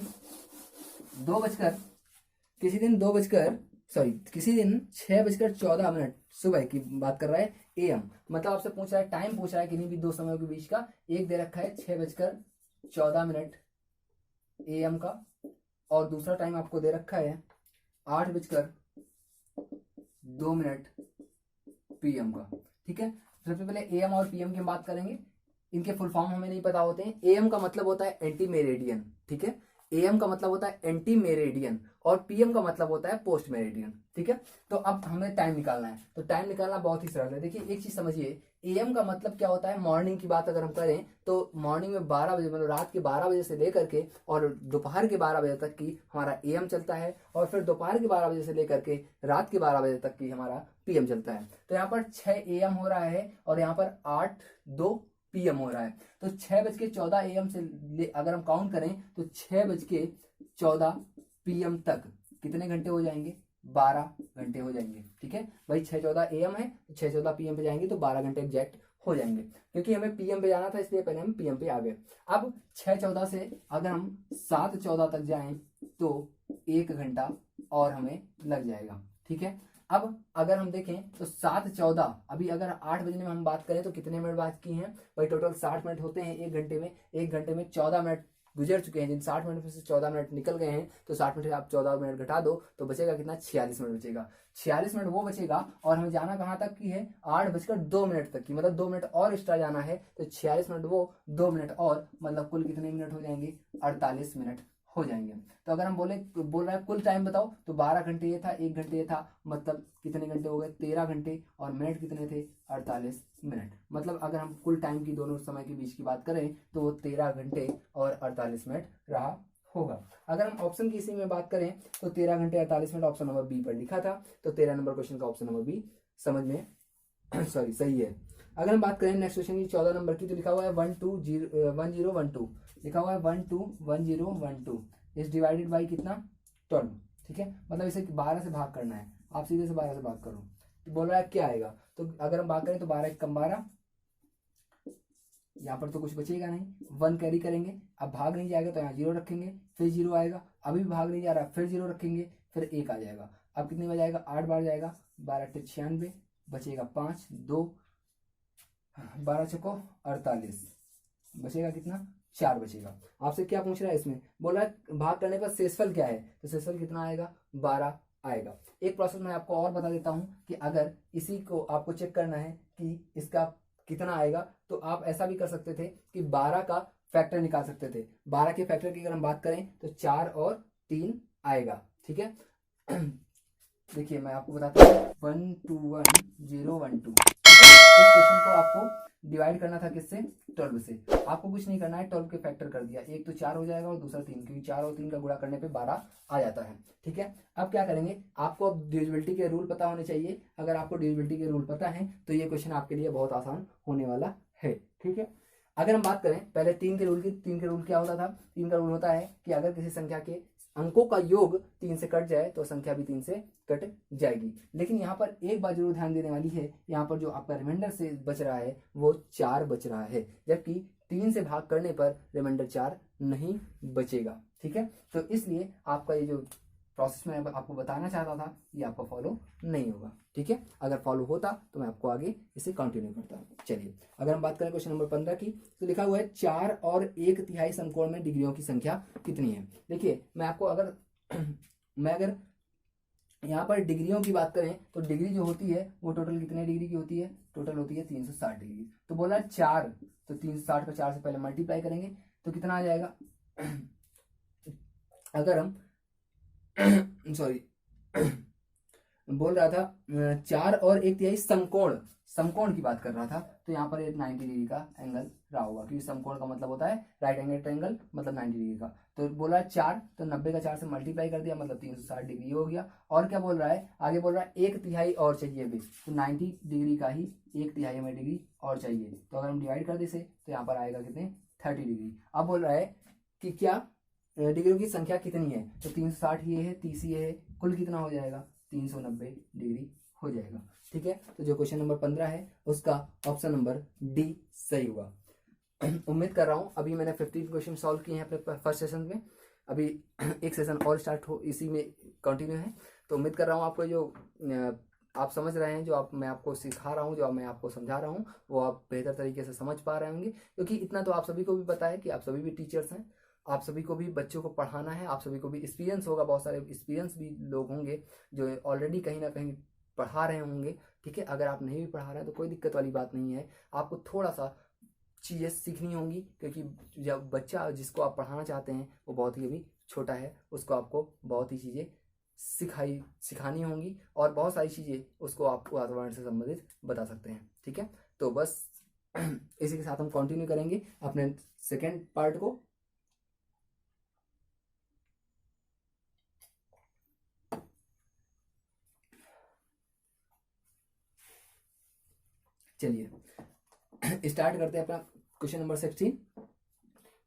6:14 सुबह की बात कर रहा है AM, मतलब आपसे पूछ रहा है, टाइम पूछ रहा है किन्हीं भी दो समयों के बीच का। एक दे रखा है 6:14 AM का, और दूसरा टाइम आपको दे रखा है 8:02 PM का। ठीक है, सबसे पहले AM और PM की हम बात करेंगे। इनके फुल फॉर्म हमें नहीं पता होते हैं। AM का मतलब होता है एंटी मेरिडियन, ठीक है, AM का मतलब होता है एंटी मेरिडियन, और PM का मतलब होता है पोस्ट मेरिडियन। ठीक है, तो अब हमें टाइम निकालना है, तो टाइम निकालना बहुत ही सरल है। देखिए एक चीज समझिए, AM का मतलब क्या होता है, मॉर्निंग की बात अगर हम करें तो मॉर्निंग में 12 बजे, मतलब रात के 12 बजे से लेकर के और दोपहर के 12 बजे तक की हमारा AM चलता है, और फिर दोपहर के 12 बजे से लेकर के रात के 12 बजे तक की हमारा PM चलता है। तो यहाँ पर 6 AM हो रहा है और यहाँ पर 8:02 PM हो रहा है। तो 6:14 AM से अगर हम काउंट करें तो 6:14 PM तक कितने घंटे हो जाएंगे, 12 घंटे हो जाएंगे। ठीक है भाई, 6:14 AM है तो 6:14 PM पे जाएंगे तो 12 घंटे एग्जैक्ट हो जाएंगे। क्योंकि हमें PM पे जाना था इसलिए पहले हम PM पे आ गए। अब 6:14 से अगर हम 7:14 तक जाएं तो 1 घंटा और हमें लग जाएगा। ठीक है, अब अगर हम देखें तो 7:14, अभी अगर 8 बजने में हम बात करें तो कितने मिनट बात की हैं भाई, टोटल 60 मिनट होते हैं एक घंटे में। एक घंटे में 14 मिनट गुजर चुके हैं, जिन 60 मिनट में से 14 मिनट निकल गए हैं, तो 60 मिनट से आप 14 मिनट घटा दो तो बचेगा कितना, 46 मिनट बचेगा। 46 मिनट वो बचेगा, और हमें जाना कहाँ तक की है, 8:02 तक की, मतलब 2 मिनट और एक्स्ट्रा जाना है। तो 46 मिनट वो, 2 मिनट और, मतलब कुल कितने मिनट हो जाएंगे, 48 मिनट हो जाएंगे। तो अगर हम बोल रहा है कुल टाइम बताओ, तो 12 घंटे ये था, 1 घंटे ये था, मतलब कितने घंटे हो गए, 13 घंटे, और मिनट कितने थे, 48 मिनट। मतलब अगर हम कुल टाइम की दोनों समय के बीच की बात करें तो वो 13 घंटे और 48 मिनट रहा होगा। अगर हम ऑप्शन की इसी में बात करें तो 13 घंटे 48 मिनट ऑप्शन नंबर बी पर लिखा था, तो 13 नंबर क्वेश्चन का ऑप्शन नंबर बी समझ में सॉरी सही है। अगर हम बात करें नेक्स्ट क्वेश्चन की 14 नंबर की, तो लिखा हुआ है 1012 लिखा हुआ है 121012 इज डिवाइडेड बाई कितना, 12। ठीक है, मतलब इसे 12 से भाग करना है, आप सीधे से 12 से भाग करो, तो बोल रहा है क्या आएगा। तो अगर हम बात करें तो 12 कम 12, यहाँ पर तो कुछ बचेगा नहीं, 1 कैरी करेंगे, अब भाग नहीं जाएगा तो यहाँ 0 रखेंगे, फिर 0 आएगा, अभी भाग नहीं जा रहा, फिर 0 रखेंगे, फिर 1 आ जाएगा। अब कितनी बार जाएगा, 8 बार जाएगा, 12 × 96, बचेगा 5, 2, 12 × 48, बचेगा कितना, 4 बचेगा। आपसे क्या पूछ रहा है इसमें, बोल रहा है भाग करने पर शेषफल क्या है, तो शेषफल कितना आएगा, 12 आएगा। एक प्रोसेस मैं आपको और बता देता हूं कि अगर इसी को आपको चेक करना है कि इसका कितना आएगा, तो आप ऐसा भी कर सकते थे कि 12 का फैक्टर निकाल सकते थे। 12 के फैक्टर की अगर हम बात करें तो 4 और 3 आएगा। ठीक है, देखिए मैं आपको बताता हूँ, 121012 इस क्वेश्चन को आपको डिवाइड करना था किससे, 12 से। आपको कुछ नहीं करना है, 12 के फैक्टर कर दिया, एक तो 4 हो जाएगा और दूसरा 3, क्योंकि 4 और 3 का गुणा करने पे 12 आ जाता है। ठीक है, अब क्या करेंगे, आपको अब डिविजिबिलिटी के रूल पता होने चाहिए। अगर आपको डिविजिबिलिटी के रूल पता है तो ये क्वेश्चन आपके लिए बहुत आसान होने वाला है। ठीक है, अगर हम बात करें पहले 3 के रूल की, 3 के रूल क्या होता था, 3 का रूल होता है कि अगर किसी संख्या के अंकों का योग 3 से कट जाए तो संख्या भी 3 से कट जाएगी। लेकिन यहाँ पर एक बात जरूर ध्यान देने वाली है, यहाँ पर जो आपका रिमाइंडर से बच रहा है वो 4 बच रहा है, जबकि 3 से भाग करने पर रिमाइंडर 4 नहीं बचेगा। ठीक है, तो इसलिए आपका ये जो प्रोसेस मैं आपको बताना चाहता था ये आपको फॉलो नहीं होगा। ठीक है, अगर फॉलो होता तो मैं आपको आगे इसे कंटिन्यू करता। चलिए अगर हम बात करें क्वेश्चन नंबर 15 की, तो लिखा हुआ है 4 और 1/3 समकोण में डिग्रियों की संख्या कितनी है। देखिए मैं आपको अगर यहाँ पर डिग्रियों की बात करें तो डिग्री जो होती है वो टोटल कितने डिग्री की होती है, टोटल होती है 360 डिग्री। तो बोला 4, तो 360 को 4 से पहले मल्टीप्लाई करेंगे तो कितना आ जाएगा, अगर हम सॉरी बोल रहा था 4 और 1/3 समकोण की बात कर रहा था, तो यहाँ पर एक 90 डिग्री का एंगल रहा होगा, क्योंकि समकोण का मतलब होता है राइट एंगल ट्रायंगल, मतलब 90 डिग्री का। तो बोला 4, तो 90 का 4 से मल्टीप्लाई कर दिया, मतलब 360 डिग्री हो गया। और क्या बोल रहा है, आगे बोल रहा है 1/3 और चाहिए भी, तो 90 डिग्री का ही 1/3 में डिग्री और चाहिए। तो अगर हम डिवाइड कर दे इसे तो यहाँ पर आएगा कितने, 30 डिग्री। अब बोल रहा है कि क्या डिग्रियों की संख्या कितनी है, तो 360 ये है, 30 ये है, कुल कितना हो जाएगा, 390 डिग्री हो जाएगा। ठीक है, तो जो क्वेश्चन नंबर 15 है उसका ऑप्शन नंबर डी सही हुआ। उम्मीद कर रहा हूँ अभी मैंने 15 क्वेश्चन सॉल्व किए हैं अपने फर्स्ट सेशन में, अभी एक सेशन और स्टार्ट हो इसी में कंटिन्यू है। तो उम्मीद कर रहा हूँ आपको जो आप समझ रहे हैं, जो मैं आपको सिखा रहा हूँ, जो मैं आपको समझा रहा हूँ, वो आप बेहतर तरीके से समझ पा रहे होंगे। क्योंकि इतना तो आप सभी को भी पता है कि आप सभी भी टीचर्स हैं, आप सभी को भी बच्चों को पढ़ाना है, आप सभी को भी एक्सपीरियंस होगा, बहुत सारे एक्सपीरियंस भी लोग होंगे जो ऑलरेडी कहीं ना कहीं पढ़ा रहे होंगे। ठीक है, अगर आप नहीं भी पढ़ा रहे हैं तो कोई दिक्कत वाली बात नहीं है, आपको थोड़ा सा चीज़ें सीखनी होंगी। क्योंकि जब बच्चा जिसको आप पढ़ाना चाहते हैं वो बहुत ही अभी छोटा है, उसको आपको बहुत ही चीज़ें सिखानी होंगी और बहुत सारी चीज़ें उसको आप वातावरण से संबंधित बता सकते हैं। ठीक है, तो बस इसी के साथ हम कंटिन्यू करेंगे अपने सेकेंड पार्ट को। चलिए स्टार्ट करते हैं अपना क्वेश्चन नंबर 16।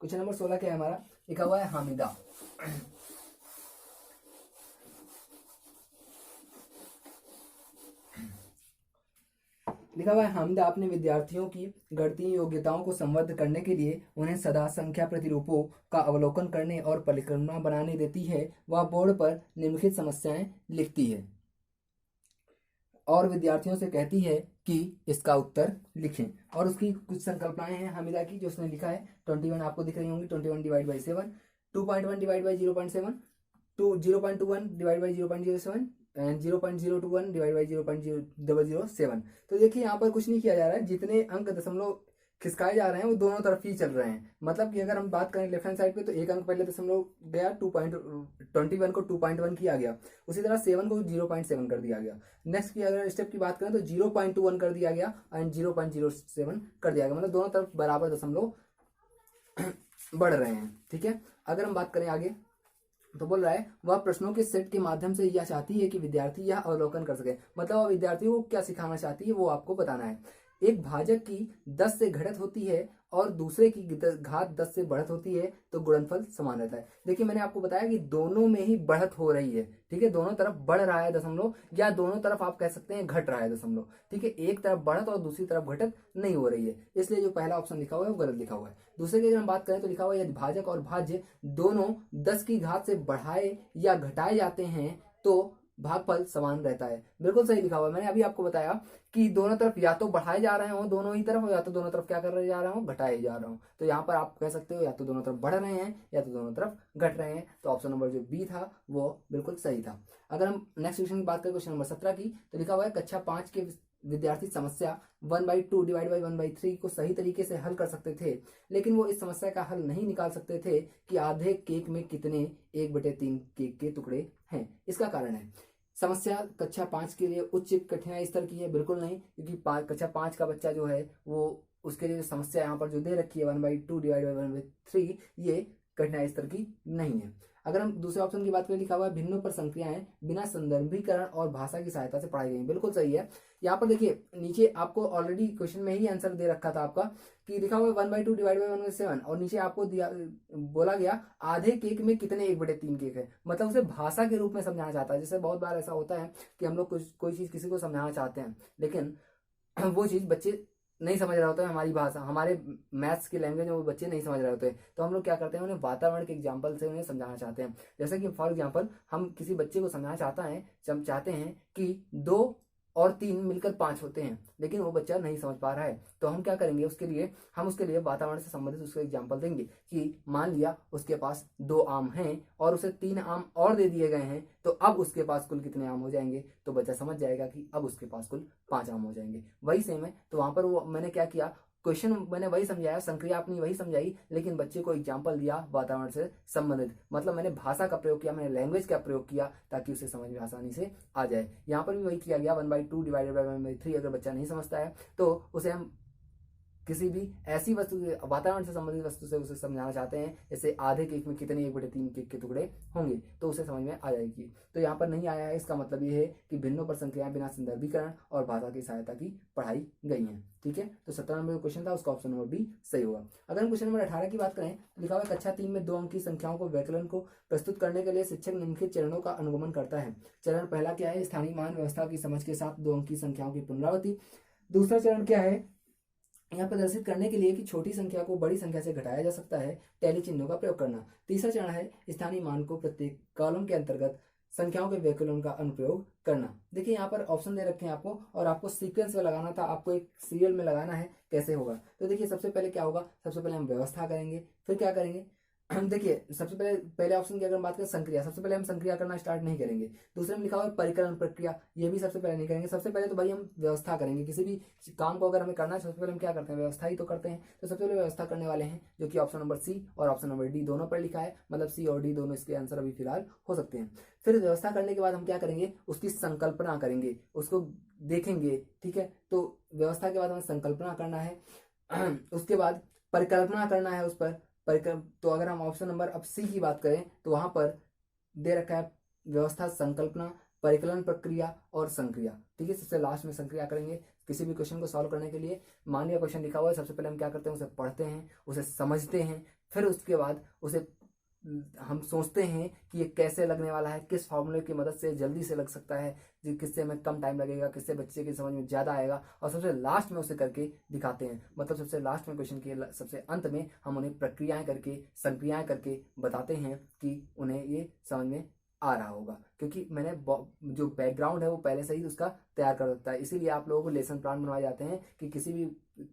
क्वेश्चन नंबर 16 क्या है हमारा, लिखा हुआ है हामिदा। लिखा हुआ है हामिदा अपने विद्यार्थियों की गणितीय योग्यताओं को संवर्धित करने के लिए उन्हें सदा संख्या प्रतिरूपों का अवलोकन करने और परिकल्पना बनाने देती है। वह बोर्ड पर निम्नलिखित समस्याएं लिखती है और विद्यार्थियों से कहती है कि इसका उत्तर लिखें। और उसकी कुछ संकल्पनाएं हैं हामिदा की जो उसने लिखा है। 21 आपको दिख रही होंगी, 21 divide by 7, 2.1 divide by 0.7, 0.21 divide by 0.07 and 0.021 divide by 0.0007। तो देखिए यहाँ पर कुछ नहीं किया जा रहा है, जितने अंक दशमलव खिसकाए जा रहे हैं वो दोनों तरफ ही चल रहे हैं। मतलब कि अगर हम बात करें लेफ्ट हैंड साइड पे तो एक अंक पहले दशमलव गया, 2.21 को 2.1 किया गया, उसी तरह 7 को 0.7 कर दिया गया। नेक्स्ट की अगर स्टेप की बात करें तो 0.21 कर दिया गया एंड 0.07 कर दिया गया। मतलब दोनों तरफ बराबर दशमलव बढ़ रहे हैं। ठीक है, अगर हम बात करें आगे तो बोल रहा है वह प्रश्नों के सेट के माध्यम से यह चाहती है कि विद्यार्थी यह अवलोकन कर सके। मतलब वह विद्यार्थी को क्या सिखाना चाहती है वो आपको बताना है। एक भाजक की 10 से घटत होती है और दूसरे की घात 10 से बढ़त होती है तो गुणनफल समान रहता है। देखिए मैंने आपको बताया कि दोनों में ही बढ़त हो रही है। ठीक है, दोनों तरफ बढ़ रहा है दशमलव, या दोनों तरफ आप कह सकते हैं घट रहा है दशमलव। ठीक है, एक तरफ बढ़त और दूसरी तरफ घटत नहीं हो रही है, इसलिए जो पहला ऑप्शन लिखा हुआ है वो गलत लिखा हुआ है। दूसरे की अगर हम बात करें तो लिखा हुआ है यदि भाजक और भाज्य दोनों 10 की घात से बढ़ाए या घटाए जाते हैं तो भागफल समान रहता है। बिल्कुल सही लिखा हुआ है। मैंने अभी आपको बताया कि दोनों तरफ या तो बढ़ाए जा रहे हो दोनों ही तरफ, या तो दोनों तरफ क्या कर रहे जा रहा हूँ, घटाए जा रहा हूँ। तो यहाँ पर आप कह सकते हो या तो दोनों तरफ बढ़ रहे हैं या तो दोनों तरफ घट रहे हैं। तो ऑप्शन नंबर जो बी था वो बिल्कुल सही था। अगर हम नेक्स्ट क्वेश्चन की बात करें, क्वेश्चन नंबर 17 की, तो लिखा हुआ है कक्षा 5 के विद्यार्थी समस्या 1/2 डिवाइड बाई 1/3 को सही तरीके से हल कर सकते थे, लेकिन वो इस समस्या का हल नहीं निकाल सकते थे कि आधे केक में कितने 1/3 केक के टुकड़े हैं। इसका कारण है समस्या कक्षा 5 के लिए उच्च कठिनाई स्तर की है, बिल्कुल नहीं। क्योंकि कक्षा 5 का बच्चा जो है वो उसके लिए समस्या यहाँ पर जो दे रखी है 1/2 डिवाइड बाई 1/3 ये कठिनाई स्तर की नहीं है। अगर हम दूसरे ऑप्शन की बात करें, लिखा हुआ है भिन्नों पर संक्रियाएं बिना संदर्भीकरण और भाषा की सहायता से पढ़ाई गई। बिल्कुल सही है। यहाँ पर देखिए नीचे आपको ऑलरेडी क्वेश्चन में ही आंसर दे रखा था आपका कि लिखा हुआ है 1/2 डिवाइड बाई 1/7 और नीचे आपको दिया बोला गया आधे केक में कितने 1/3 केक है। मतलब उसे भाषा के रूप में समझाना चाहता है। जैसे बहुत बार ऐसा होता है कि हम लोग कोई चीज किसी को समझाना चाहते हैं लेकिन वो चीज बच्चे नहीं समझ रहे होते हैं, हमारी भाषा हमारे मैथ्स की लैंग्वेज में वो बच्चे नहीं समझ रहे होते हैं। तो हम लोग क्या करते हैं, उन्हें वातावरण के एग्जाम्पल से उन्हें समझाना चाहते हैं। जैसे कि फॉर एग्जाम्पल हम किसी बच्चे को समझाना चाहते हैं कि 2 और 3 मिलकर 5 होते हैं, लेकिन वो बच्चा नहीं समझ पा रहा है। तो हम क्या करेंगे, हम उसके लिए वातावरण से संबंधित उसको एग्जाम्पल देंगे कि मान लिया उसके पास 2 आम हैं और उसे 3 आम और दे दिए गए हैं, तो अब उसके पास कुल कितने आम हो जाएंगे। तो बच्चा समझ जाएगा कि अब उसके पास कुल 5 आम हो जाएंगे। वही सेम है। तो वहां पर वो मैंने क्या किया, क्वेश्चन मैंने वही समझाया, संक्रिया अपनी वही समझाई, लेकिन बच्चे को एग्जाम्पल दिया वातावरण से संबंधित। मतलब मैंने भाषा का प्रयोग किया, मैंने लैंग्वेज का प्रयोग किया ताकि उसे समझ में आसानी से आ जाए। यहाँ पर भी वही किया गया 1/2 डिवाइडेड बाई 1/3। अगर बच्चा नहीं समझता है तो उसे हम किसी भी ऐसी वस्तु वातावरण से संबंधित वस्तु से उसे समझाना चाहते हैं, जैसे आधे केक में कितने 1/3 केक के टुकड़े होंगे, तो उसे समझ में आ जाएगी। तो यहाँ पर नहीं आया है, इसका मतलब ये है कि भिन्नों पर संक्रियाएं बिना संदर्भीकरण और भाषा की सहायता की पढ़ाई गई हैं। ठीक है, तो 17 नंबर क्वेश्चन था, उसका ऑप्शन नंबर बी सही होगा। अगर हम क्वेश्चन नंबर 18 की बात करें, लिखा हुआ कक्षा 3 में 2 अंक की संख्याओं को व्याकरण को प्रस्तुत करने के लिए शिक्षक निम्नलिखित चरणों का अनुगमन करता है। चरण पहला क्या है, स्थानीय मान व्यवस्था की समझ के साथ 2 अंक की संख्याओं की पुनरावृत्ति। दूसरा चरण क्या है, यहाँ प्रदर्शित करने के लिए कि छोटी संख्या को बड़ी संख्या से घटाया जा सकता है, टैली चिन्हों का प्रयोग करना। तीसरा चरण है स्थानीय मान को प्रत्येक कॉलम के अंतर्गत संख्याओं के व्यकुलन का अनुप्रयोग करना। देखिए यहाँ पर ऑप्शन दे रखे हैं आपको, और आपको सीक्वेंस में लगाना था, आपको एक सीरियल में लगाना है। कैसे होगा? तो देखिए सबसे पहले क्या होगा, सबसे पहले हम व्यवस्था करेंगे, फिर क्या करेंगे, देखिए सबसे पहले ऑप्शन की अगर हम बात करें संक्रिया, सबसे पहले हम संक्रिया करना स्टार्ट नहीं करेंगे। दूसरे में लिखा हुआ है परिकलन प्रक्रिया, ये भी सबसे पहले नहीं करेंगे। सबसे पहले तो भाई हम व्यवस्था करेंगे। किसी भी काम को अगर हमें करना है सबसे पहले हम क्या करते हैं, व्यवस्था ही तो करते हैं। तो सबसे पहले व्यवस्था करने वाले हैं, जो कि ऑप्शन नंबर सी और ऑप्शन नंबर डी दोनों पर लिखा है, मतलब सी और डी दोनों इसके आंसर अभी फिलहाल हो सकते हैं। फिर व्यवस्था करने के बाद हम क्या करेंगे, उसकी संकल्पना करेंगे, उसको देखेंगे। ठीक है, तो व्यवस्था के बाद हमें संकल्पना करना है, उसके बाद परिकल्पना करना है उस पर। तो अगर हम ऑप्शन नंबर अब सी की बात करें तो वहां पर दे रखा है व्यवस्था, संकल्पना, परिकलन प्रक्रिया और संक्रिया। ठीक है, सबसे लास्ट में संक्रिया करेंगे। किसी भी क्वेश्चन को सॉल्व करने के लिए मान लिया क्वेश्चन लिखा हुआ है, सबसे पहले हम क्या करते हैं, उसे पढ़ते हैं, उसे समझते हैं, फिर उसके बाद उसे हम सोचते हैं कि ये कैसे लगने वाला है, किस फॉर्मूले की मदद से जल्दी से लग सकता है, किससे हमें कम टाइम लगेगा, किससे बच्चे की समझ में ज़्यादा आएगा, और सबसे लास्ट में उसे करके दिखाते हैं। मतलब सबसे लास्ट में क्वेश्चन के सबसे अंत में हम उन्हें प्रक्रियाएं करके, संक्रियाएं करके बताते हैं कि उन्हें ये समझ में आ रहा होगा। क्योंकि मैंने जो बैकग्राउंड है वो पहले से ही उसका तैयार कर सकता है। इसीलिए आप लोगों को लेसन प्लान बनवाए जाते हैं कि किसी भी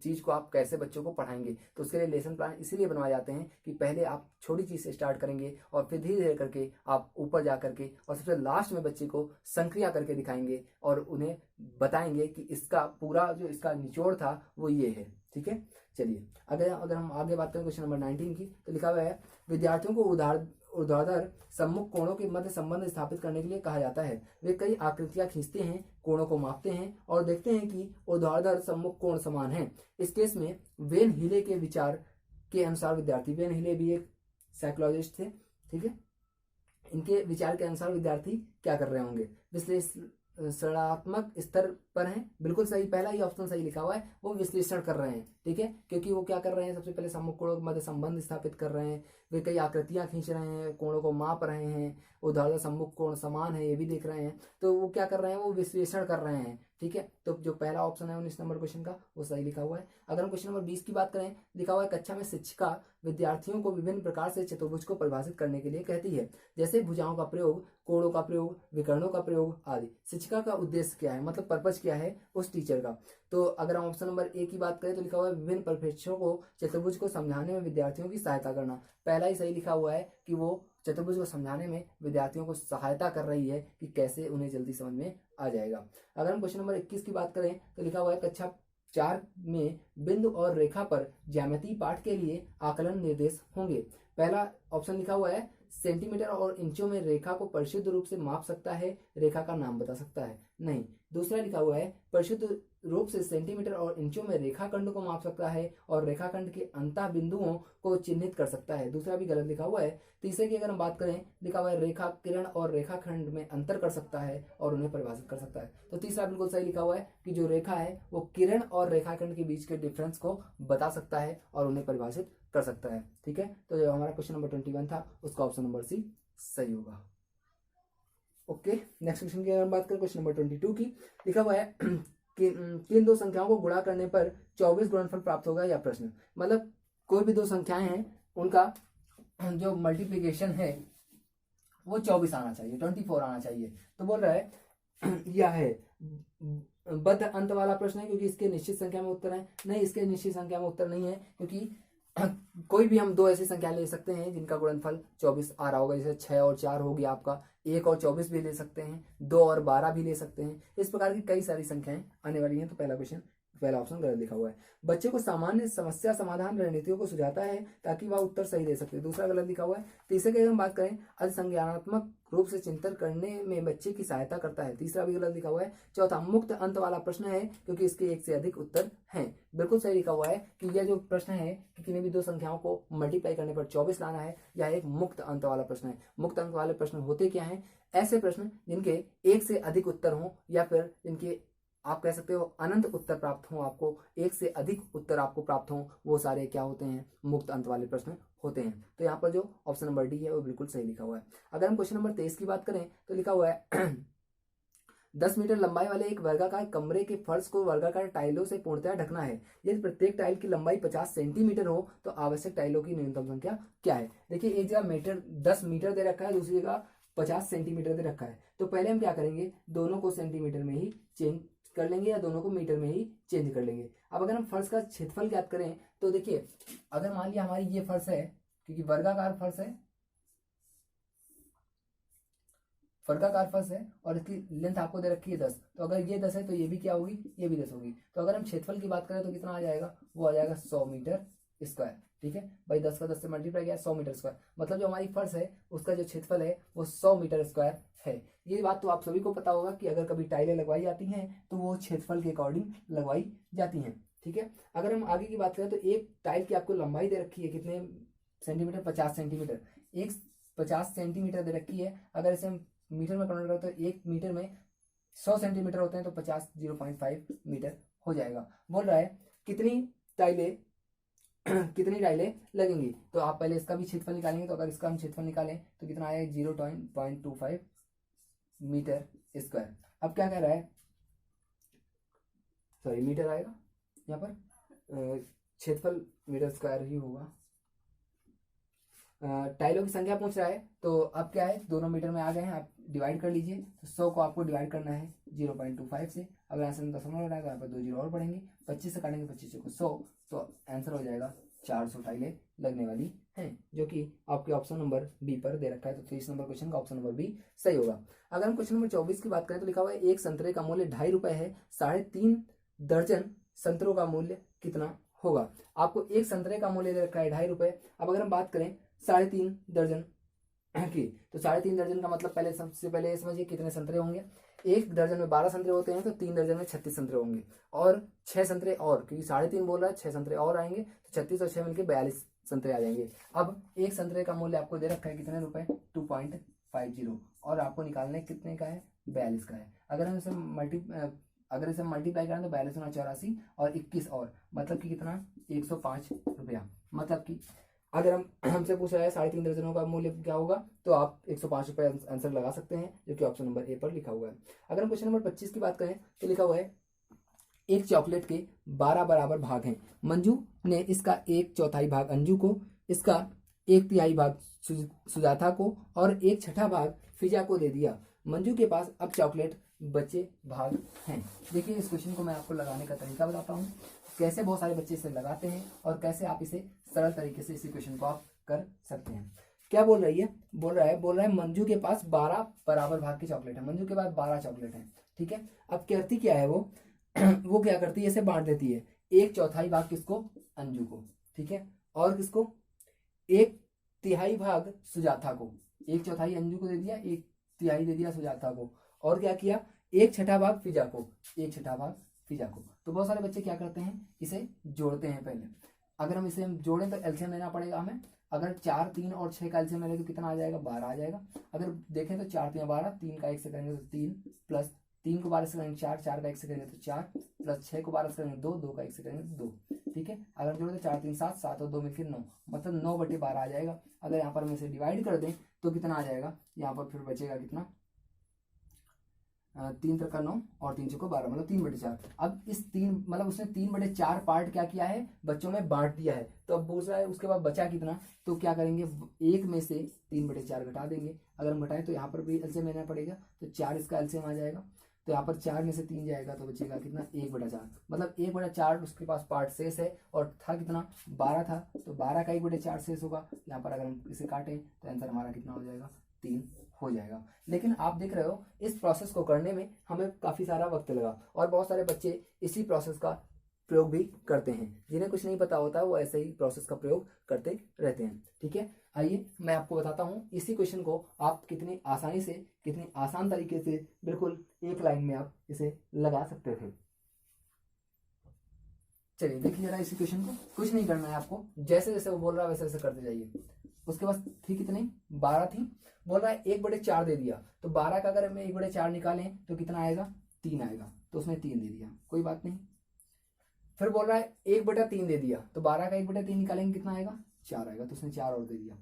चीज़ को आप कैसे बच्चों को पढ़ाएंगे। तो उसके लिए लेसन प्लान इसीलिए बनवाए जाते हैं कि पहले आप छोटी चीज़ से स्टार्ट करेंगे और फिर धीरे धीरे करके आप ऊपर जा करके और सबसे लास्ट में बच्चे को संक्रिया करके दिखाएंगे और उन्हें बताएंगे कि इसका पूरा जो इसका निचोड़ था वो ये है। ठीक है, चलिए अगर हम आगे बात करें क्वेश्चन नंबर 19 की, तो लिखा हुआ है विद्यार्थियों को ऊर्ध्वाधर सम्मुख कोणों के मध्य संबंध स्थापित करने के लिए कहा जाता है। वे कई आकृतियां खींचते हैं, कोणों को मापते हैं और देखते हैं कि ऊर्ध्वाधर सम्मुख कोण समान हैं। इस केस में वेन हीले के विचार के अनुसार विद्यार्थी, वेन हीले भी एक साइकोलॉजिस्ट थे, ठीक है, इनके विचार के अनुसार विद्यार्थी क्या कर रहे होंगे, विश्लेषणात्मक स्तर पर हैं। बिल्कुल सही, पहला ही ऑप्शन सही लिखा हुआ है, वो विश्लेषण कर रहे हैं। ठीक है, क्योंकि वो क्या कर रहे हैं, सबसे पहले सम्मुख कोणों के मध्य संबंध स्थापित कर रहे हैं, वे कई आकृतियां खींच रहे हैं, कोणों को माप रहे हैं, ऊर्ध्वाधर सम्मुख कोण समान है ये भी देख रहे हैं। तो वो क्या कर रहे हैं, वो विश्लेषण कर रहे हैं। ठीक है, तो जो पहला ऑप्शन है 19 नंबर क्वेश्चन का वो सही लिखा हुआ है। अगर हम क्वेश्चन नंबर 20 की बात करें, लिखा हुआ है कक्षा में शिक्षिका विद्यार्थियों को विभिन्न प्रकार से चतुर्भुज को परिभाषित करने के लिए कहती है, जैसे भुजाओं का प्रयोग, कोणों का प्रयोग, विकर्णों का प्रयोग आदि। शिक्षिका का उद्देश्य क्या है, मतलब पर्पज क्या है उस टीचर का। तो अगर हम ऑप्शन नंबर ए की बात करें तो लिखा हुआ है विभिन्न परिप्रेक्ष्यों को चतुर्भुज को समझाने में विद्यार्थियों की सहायता करना। पहला ही सही लिखा हुआ है कि वो चतुर्भुज को समझाने में विद्यार्थियों को सहायता कर रही है कि कैसे उन्हें जल्दी समझ में आ जाएगा। अगर हम क्वेश्चन नंबर 21 की बात करें तो लिखा हुआ है कक्षा 4 में बिंदु और रेखा पर ज्यामितीय पाठ के लिए आकलन निर्देश होंगे। पहला ऑप्शन लिखा हुआ है सेंटीमीटर और इंचों में रेखा को परिशुद्ध रूप से माप सकता है, रेखा का नाम बता सकता है, नहीं। दूसरा लिखा हुआ है परिशुद्ध रूप से सेंटीमीटर और इंचों में रेखाखंड को माप सकता है और रेखाखंड के अंतः बिंदुओं को चिन्हित कर सकता है, दूसरा भी गलत लिखा हुआ है। तीसरे की अगर हम बात करें, लिखा हुआ है रेखा किरण और रेखाखंड में अंतर कर सकता है और उन्हें परिभाषित कर सकता है। तो तीसरा बिल्कुल सही लिखा हुआ है कि जो रेखा है वो किरण और रेखाखंड के बीच के डिफरेंस को बता सकता है और उन्हें परिभाषित कर सकता है। ठीक है, तो जो हमारा क्वेश्चन नंबर 21 था उसका ऑप्शन नंबर सी सही होगा। ओके, नेक्स्ट क्वेश्चन की अगर बात करें क्वेश्चन नंबर 22 की, लिखा हुआ है कि किन दो संख्याओं को गुणा करने पर 24 गुणनफल प्राप्त होगा, या प्रश्न, मतलब कोई भी दो संख्याएं हैं उनका जो मल्टीप्लीकेशन है वो 24 आना चाहिए, 24 आना चाहिए। तो बोल रहा है यह है बद्ध अंत वाला प्रश्न है, क्योंकि इसके निश्चित संख्या में उत्तर है, नहीं इसके निश्चित संख्या में उत्तर नहीं है, क्योंकि कोई भी हम दो ऐसी संख्या ले सकते हैं जिनका गुणनफल 24 आ रहा होगा। जैसे 6 और 4 हो गया आपका, 1 और 24 भी ले सकते हैं, 2 और 12 भी ले सकते हैं। इस प्रकार की कई सारी संख्याएं आने वाली हैं। तो पहला ऑप्शन गलत लिखा हुआ है। बच्चे को सामान्य समस्या समाधान रणनीतियों को सुझाता है ताकि वह उत्तर सही दे सके, दूसरा गलत लिखा हुआ है। तीसरे की हम बात करें, अधिसंज्ञानात्मक रूप से चिंतन करने में बच्चे की सहायता करता है, तीसरा भी गलत लिखा हुआ है। चौथा मुक्त अंत वाला प्रश्न है, क्योंकि इसके एक से अधिक उत्तर हैं। बिल्कुल सही लिखा हुआ है कि यह जो प्रश्न है कि किन्हीं भी दो संख्याओं को मल्टीप्लाई करने पर 24 लाना है, यह एक मुक्त अंत वाला प्रश्न है। मुक्त अंत वाले प्रश्न होते क्या हैं, ऐसे प्रश्न जिनके एक से अधिक उत्तर हों, या फिर जिनके आप कह सकते हो अनंत उत्तर प्राप्त हों, आपको एक से अधिक उत्तर आपको प्राप्त हों, वो सारे क्या होते हैं, मुक्त अंत वाले प्रश्न होते हैं। तो यहाँ पर जो ऑप्शन नंबर डी है वो बिल्कुल सही लिखा हुआ है। अगर हम क्वेश्चन नंबर 23 की बात करें तो लिखा हुआ है 10 मीटर लंबाई वाले एक वर्गाकार कमरे के फर्श को वर्गाकार टाइलों से पूर्णतः ढकना है। यदि प्रत्येक टाइल की लंबाई 50 सेंटीमीटर हो तो आवश्यक टाइलों की न्यूनतम संख्या क्या है। देखिए एक जगह 10 मीटर दे रखा है, दूसरी जगह 50 सेंटीमीटर दे रखा है। तो पहले हम क्या करेंगे, दोनों को सेंटीमीटर में ही चेंज कर लेंगे या दोनों को मीटर में ही चेंज कर लेंगे। अब अगर हम फर्श का क्षेत्रफल ज्ञात करें तो देखिए अगर मान लिया हमारी ये फर्श है, क्योंकि वर्गाकार फर्श है, वर्गाकार फर्श है और इसकी लेंथ आपको दे रखी है 10, तो अगर ये 10 है तो ये भी क्या होगी, ये भी 10 होगी। तो अगर हम क्षेत्रफल की बात करें तो कितना आ जाएगा, वो आ जाएगा 100 मीटर स्क्वायर। ठीक है भाई, 10 का 10 से मल्टीप्लाई किया 100 मीटर स्क्वायर, मतलब जो हमारी फर्श है उसका जो क्षेत्रफल है वो 100 मीटर स्क्वायर है। ये बात तो आप सभी को पता होगा कि अगर कभी टाइलें लगवाई जाती हैं तो वो क्षेत्रफल के अकॉर्डिंग लगवाई जाती हैं। ठीक है, अगर हम आगे की बात करें तो एक टाइल की आपको लंबाई दे रखी है कितने सेंटीमीटर, 50 सेंटीमीटर। एक 50 सेंटीमीटर दे रखी है, अगर इसे हम मीटर में कन्वर्ट करते तो 1 मीटर में 100 सेंटीमीटर होते हैं, तो 50 0.5 मीटर हो जाएगा। बोल रहा है कितनी टाइलें कितनी टाइलें लगेंगी, तो आप पहले इसका भी क्षेत्रफल निकालेंगे। तो अगर इसका हम क्षेत्रफल निकालें तो कितना आएगा, 0.25 मीटर स्क्वायर। अब क्या कह रहा है, सॉरी मीटर आएगा यहाँ पर, क्षेत्रफल मीटर स्क्वायर ही होगा। टाइलों की संख्या पूछ रहा है, तो अब क्या है, दोनों मीटर में आ गए हैं, आप डिवाइड कर लीजिए। तो 100 को आपको डिवाइड करना है 0.25 से। अगर आंसर में दशमलव लगाएगा यहाँ पर 2 जीरो और बढ़ेंगे, 25 से काटेंगे 25 को 100, तो आंसर हो जाएगा 400 टाइलें लगने वाली हैं, जो कि आपके ऑप्शन नंबर बी पर दे रखा है। तो 30 नंबर क्वेश्चन का ऑप्शन नंबर बी सही होगा। अगर हम क्वेश्चन नंबर 24 की बात करें तो लिखा हुआ है एक संतरे का मूल्य 2.5 रुपए है, 3.5 दर्जन संतरों का मूल्य कितना होगा। आपको एक संतरे का मूल्य दे रखा है 2.5 रुपए। अब अगर हम बात करें 3.5 दर्जन की, तो 3.5 दर्जन का मतलब पहले सबसे पहले ये समझिए कितने संतरे होंगे। एक दर्जन में 12 संतरे होते हैं, तो 3 दर्जन में 36 संतरे होंगे, और 6 संतरे और, क्योंकि 3.5 बोल रहा है, 6 संतरे और आएंगे, तो 36 और 6 मिलकर 42 संतरे आ जाएंगे। अब एक संतरे का मूल्य आपको दे रखा है कितने रुपए, 2.50, और आपको निकालने कितने का है, 42 का है। अगर इसे मल्टीप्लाई करें तो 42 गुना 84 और 21 और, मतलब कि कितना, 105 रुपया। मतलब कि अगर हमसे पूछ रहा है 3.5 दर्जनों का मूल्य क्या होगा, तो आप 105 रुपये आंसर लगा सकते हैं, जो कि ऑप्शन नंबर ए पर लिखा हुआ है। अगर हम क्वेश्चन नंबर 25 की बात करें तो लिखा हुआ है एक चॉकलेट के 12 बराबर भाग हैं। मंजू ने इसका 1/4 भाग अंजू को, इसका 1/3 भाग सुजाता को और 1/6 भाग फिजा को दे दिया। मंजू के पास अब चॉकलेट बचे भाग हैं। देखिए इस क्वेश्चन को मैं आपको लगाने का तरीका बताता हूँ, कैसे बहुत सारे बच्चे इसे लगाते हैं और कैसे आप इसे सरल तरीके से इस क्वेश्चन को आप कर सकते हैं। क्या बोल रही है, बोल रहा है मंजू के पास 12 बराबर भाग की चॉकलेट है। मंजू के पास 12 चॉकलेट है। ठीक है, अब करती क्या है वो वो क्या करती है, इसे बांट देती है। 1/4 भाग किसको, अंजू को, ठीक है, और किसको, 1/3 भाग सुजाता को। 1/4 अंजू को दे दिया, 1/3 दे दिया सुजाता को, और क्या किया, 1/6 भाग फिजा को, 1/6 भाग फिजा को। तो बहुत सारे बच्चे क्या करते हैं, इसे जोड़ते हैं पहले। अगर हम इसे जोड़ें तो एलसीएम लेना पड़ेगा हमें। अगर 4, 3 और 6 का एलसीएम लेंगे तो कितना आ जाएगा, 12 आ जाएगा। अगर देखें तो 4 3 12, 3 का 1 से करेंगे तो 3, प्लस 3 को 12 से करेंगे 4, 4 का 1 से करेंगे तो 4, प्लस 6 को 12 से करेंगे 2, 2 का 1 से करेंगे तो 2। ठीक है, अगर जोड़े तो 4 3 7, 7 और 2 मिलकर 9, मतलब 9/12 आ जाएगा। अगर यहाँ पर हम इसे डिवाइड कर दें तो कितना आ जाएगा, यहाँ पर फिर बचेगा कितना, 3 3 9 और 3 6 12, मतलब 3/4। अब इस 3 मतलब उसने 3/4 पार्ट क्या किया है, बच्चों में बांट दिया है। तो अब पूछ रहा है उसके बाद बचा कितना, तो क्या करेंगे, एक में से 3/4 घटा देंगे। अगर हम घटाएं तो यहाँ पर भी एलसीएम लेना पड़ेगा, तो 4 इसका एलसीएम आ जाएगा। तो यहाँ पर 4 में से 3 जाएगा तो बचेगा कितना, 1/4, मतलब 1/4 उसके पास पार्ट शेष है। और था कितना, 12 था, तो 12 का 1/4 शेष होगा। यहाँ पर अगर हम इसे काटें तो आंसर हमारा कितना हो जाएगा, 3 हो जाएगा। लेकिन आप देख रहे हो इस प्रोसेस को करने में हमें काफी सारा वक्त लगा, और बहुत सारे बच्चे इसी प्रोसेस का प्रयोग भी करते हैं। जिन्हें कुछ नहीं पता होता वो ऐसे ही प्रोसेस का प्रयोग करते रहते हैं। ठीक है, आइए मैं आपको बताता हूँ इसी क्वेश्चन को आप कितनी आसानी से, कितनी आसान तरीके से बिल्कुल एक लाइन में आप इसे लगा सकते थे। चलिए देखिए जरा इसी क्वेश्चन को, कुछ नहीं करना है आपको, जैसे जैसे वो बोल रहा है वैसे वैसे करते जाइए। उसके पास थी कितनी, 12 थी। बोल रहा है 1/4 दे दिया, तो 12 का अगर हमें 1/4 निकालें तो कितना आएगा, 3 आएगा, तो उसने 3 दे दिया, कोई बात नहीं। फिर बोल रहा है 1/3 दे दिया, तो 12 का 1/3 निकालेंगे कितना आएगा, 4 आएगा, तो उसने 4 और दे दिया।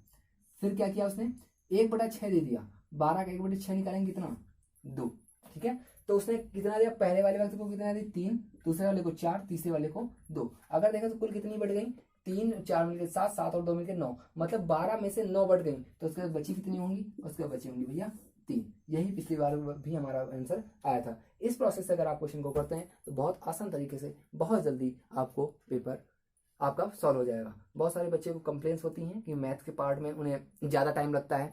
फिर क्या किया उसने, 1/6 दे दिया, 12 का 1/6 निकालेंगे कितना, 2। ठीक है, तो उसने कितना दिया, पहले वाले को कितना दिया 3, दूसरे वाले को 4, तीसरे वाले को 2। अगर देखा तो कुल कितनी बढ़ गई, 3 4 मिलकर 7, 7 और 2 मिलकर 9, मतलब 12 में से 9 बढ़ गई। तो उसके बाद बची कितनी होंगी, उसके बाद बची होंगी भैया 3। यही पिछली बार भी हमारा आंसर आया था। इस प्रोसेस से अगर आप क्वेश्चन को करते हैं तो बहुत आसान तरीके से बहुत जल्दी आपको पेपर आपका सॉल्व हो जाएगा। बहुत सारे बच्चे को कंप्लेंट्स होती हैं कि मैथ के पार्ट में उन्हें ज़्यादा टाइम लगता है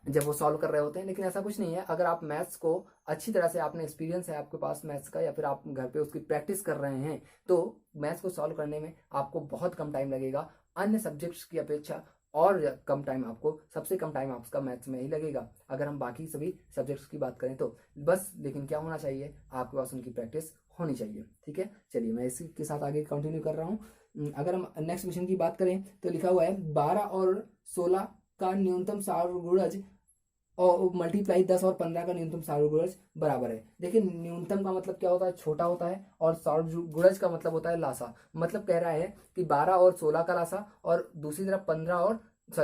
जब वो सॉल्व कर रहे होते हैं, लेकिन ऐसा कुछ नहीं है। अगर आप मैथ्स को अच्छी तरह से, आपने एक्सपीरियंस है आपके पास मैथ्स का, या फिर आप घर पे उसकी प्रैक्टिस कर रहे हैं, तो मैथ्स को सॉल्व करने में आपको बहुत कम टाइम लगेगा। अन्य सब्जेक्ट्स की अपेक्षा और कम टाइम आपको, सबसे कम टाइम आपका मैथ्स में ही लगेगा अगर हम बाकी सभी सब्जेक्ट्स की बात करें तो। बस लेकिन क्या होना चाहिए, आपके पास उनकी प्रैक्टिस होनी चाहिए। ठीक है, चलिए मैं इसी के साथ आगे कंटिन्यू कर रहा हूँ। अगर हम नेक्स्ट क्वेश्चन की बात करें तो लिखा हुआ है 12 और 16 का न्यूनतम सारगुणज और मल्टीप्लाई 10 और 15 का न्यूनतम सारगुणज बराबर है। देखिए न्यूनतम का मतलब क्या होता है, छोटा होता है, और सारगुणज का मतलब होता है लासा। मतलब कह रहा है कि 12 और 16 का लासा और दूसरी तरफ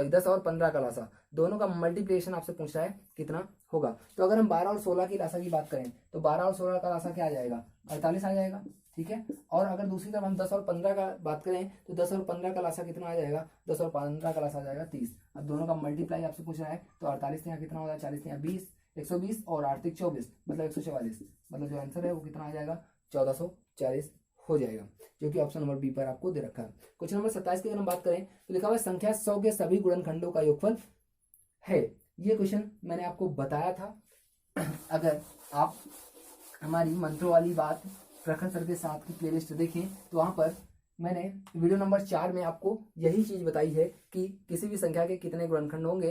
10 और 15 का लासा, दोनों का मल्टीप्लिकेशन आपसे पूछ रहा है कितना होगा। तो अगर हम 12 और 16 की लासा की बात करें तो 12 और 16 का लासा क्या आ जाएगा, 48 आ जाएगा। ठीक है, और अगर दूसरी तरफ हम 10 और 15 का बात करें तो 10 और 15 का लासा कितना आ जाएगा, 10 और 15 का लासा आ जाएगा 30। अब दोनों का मल्टीप्लाई आपसे पूछ रहा है तो 48 यहाँ कितना होगा, 40 यहाँ 20, 120 और 8 24, मतलब 144, मतलब जो आंसर है वो कितना आ जाएगा, 1440 हो जाएगा, जो कि ऑप्शन नंबर बी पर आपको दे रखा है। क्वेश्चन नंबर 27 की अगर हम बात करें तो लिखा हुआ है संख्या 100 के सभी गुणनखंडों का योगफल है। ये क्वेश्चन मैंने आपको बताया था। अगर आप हमारी मंत्रों वाली बात प्रखर सर के साथ की प्लेलिस्ट देखें तो वहां पर मैंने वीडियो नंबर 4 में आपको यही चीज बताई है कि किसी भी संख्या के कितने गुणनखंड होंगे,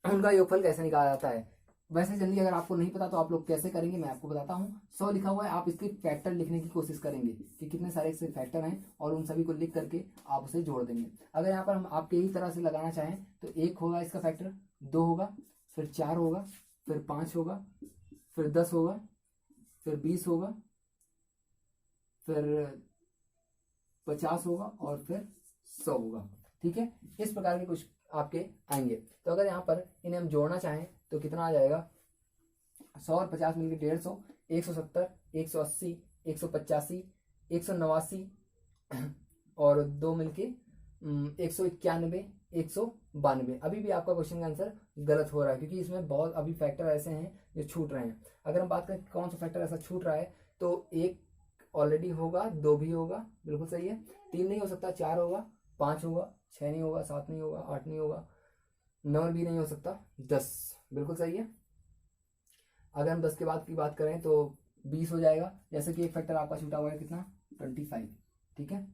उनका योगफल कैसे निकाला जाता है। वैसे जल्दी अगर आपको नहीं पता तो आप लोग कैसे करेंगे मैं आपको बताता हूँ। 100 लिखा हुआ है, आप इसके फैक्टर लिखने की कोशिश करेंगे कि कितने सारे इसके फैक्टर हैं और उन सभी को लिख करके आप उसे जोड़ देंगे। अगर यहाँ पर हम आपके ही तरह से लगाना चाहें तो 1 होगा इसका फैक्टर, 2 होगा, फिर 4 होगा, फिर 5 होगा, फिर 10 होगा, फिर 20 होगा, फिर 50 होगा और फिर 100 होगा। ठीक है, इस प्रकार के कुछ आपके आएंगे। तो अगर यहाँ पर इन्हें हम जोड़ना चाहें तो कितना आ जाएगा, 100 और 50 मिलकर 150, 170, 180, 185, 189 और 2 मिलके 191, 192। अभी भी आपका क्वेश्चन का आंसर गलत हो रहा है क्योंकि इसमें बहुत अभी फैक्टर ऐसे हैं जो छूट रहे हैं। अगर हम बात करें कौन सा फैक्टर ऐसा छूट रहा है तो 1 ऑलरेडी होगा, 2 भी होगा, बिल्कुल सही है, 3 नहीं हो सकता, 4 होगा, 5 होगा, 6 नहीं होगा, 7 नहीं होगा, 8 नहीं होगा, 9 भी नहीं हो सकता, 10 बिल्कुल सही है। अगर हम 10 के बाद की बात करें तो 20 हो जाएगा, जैसे कि एक फैक्टर आपका छूटा हुआ है कितना, 25। ठीक है,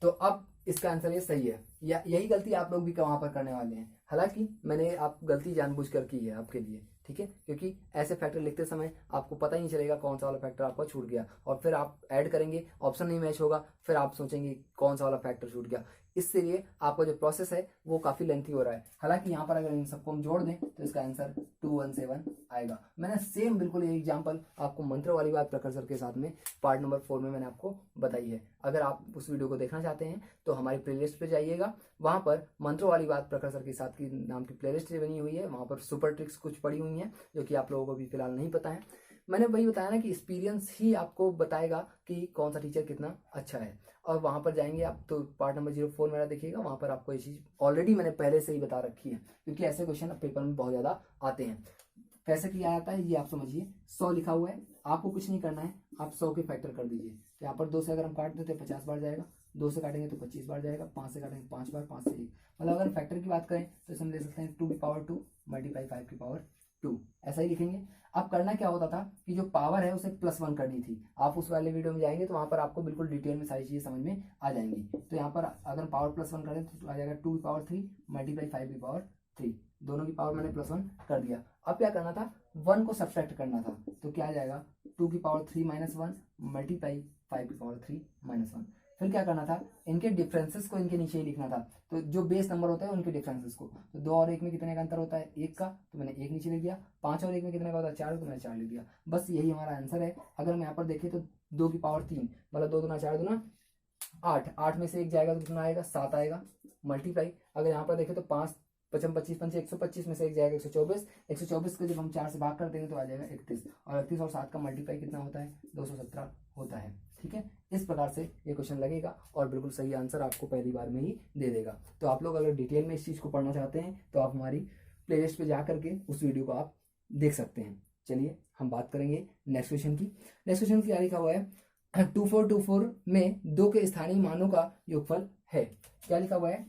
तो अब इसका आंसर ये सही है। या यही गलती आप लोग भी वहां पर करने वाले हैं, हालांकि मैंने आप गलती जानबूझकर की है आपके लिए। ठीक है, क्योंकि ऐसे फैक्टर लिखते समय आपको पता ही नहीं चलेगा कौन सा वाला फैक्टर आपका छूट गया, और फिर आप ऐड करेंगे ऑप्शन नहीं मैच होगा, फिर आप सोचेंगे कौन सा वाला फैक्टर छूट गया। इसलिए आपका जो प्रोसेस है वो काफी लेंथी हो रहा है। हालांकि यहाँ पर अगर इन सबको हम जोड़ दें तो इसका आंसर 217 आएगा। मैंने सेम बिल्कुल ये एग्जांपल आपको मंत्र वाली बात प्रखर सर के साथ में पार्ट नंबर 4 में मैंने आपको बताई है। अगर आप उस वीडियो को देखना चाहते हैं तो हमारी प्लेलिस्ट पे जाइएगा, वहां पर मंत्रों वाली बात प्रखर सर के साथ की नाम की प्लेलिस्ट बनी हुई है। वहां पर सुपर ट्रिक्स कुछ पड़ी हुई हैं जो कि आप लोगों को भी फिलहाल नहीं पता है। मैंने वही बताया ना कि एक्सपीरियंस ही आपको बताएगा कि कौन सा टीचर कितना अच्छा है। और वहां पर जाएंगे आप तो पार्ट नंबर 04 मेरा देखिएगा, वहां पर आपको ये चीज ऑलरेडी मैंने पहले से ही बता रखी है, क्योंकि ऐसे क्वेश्चन पेपर में बहुत ज्यादा आते हैं। कैसे किया जाता है ये आप समझिए। 100 लिखा हुआ है, आपको कुछ नहीं करना है, आप 100 के फैक्टर कर दीजिए। तो यहाँ पर 2 से अगर हम काट देते हैं 50 बार जाएगा, 2 से काटेंगे तो 25 बार जाएगा, 5 से काटेंगे 5 बार, 5 से 1, मतलब अगर फैक्टर की बात करें तो इसमें ले सकते हैं 2 की पावर 2 मल्टीप्लाई 5 की पावर 2, ऐसा ही लिखेंगे। अब करना क्या होता था कि जो पावर है उसे +1 करनी थी। आप उस वाले वीडियो में जाएंगे तो वहां पर आपको बिल्कुल डिटेल में सारी चीजें समझ में आ जाएंगी। तो यहाँ पर अगर पावर +1 करें तो आ जाएगा 2 की पावर 3 मल्टीप्लाई 5 की पावर 3, दोनों की पावर मैंने +1 कर दिया। अब क्या करना था, 1 को सब्ट्रैक्ट करना था, तो क्या आ जाएगा 2 की पावर 3 -1 मल्टीप्लाई 5 की पावर 3 -1। फिर क्या करना था, इनके डिफरेंसेस को इनके नीचे ही लिखना था। तो जो बेस नंबर होते हैं उनके डिफरेंसेस को, तो 2 और 1 में कितने का अंतर होता है, 1 का, तो मैंने 1 नीचे लिख दिया। 5 और 1 में कितने का होता है, 4, तो मैंने 4 लिख दिया। बस यही हमारा आंसर है। अगर हम यहाँ पर देखें तो 2 की पावर 3 मतलब 2 दूना 4 दूना 8, 8 में से 1 जाएगा तो कितना आएगा, 7 आएगा। मल्टीप्लाई अगर यहाँ पर देखें तो 5 पचम 25 पंचे 125 में से एक जाएगा 124। 124 को जब हम 4 से भाग कर देंगे तो आ जाएगा 31, और 31 और 7 का मल्टीप्लाई कितना होता है, 217 होता है। ठीक है, इस प्रकार से ये क्वेश्चन लगेगा और बिल्कुल सही आंसर आपको पहली बार में ही दे देगा। तो आप लोग अगर डिटेल में इस चीज़ को पढ़ना चाहते हैं तो आप हमारी प्लेलिस्ट पे जा करके उस वीडियो को आप देख सकते हैं। चलिए हम बात करेंगे नेक्स्ट क्वेश्चन की। नेक्स्ट क्वेश्चन क्या लिखा हुआ है, 2424 में 2 के स्थानीय मानों का योगफल है। क्या लिखा हुआ है,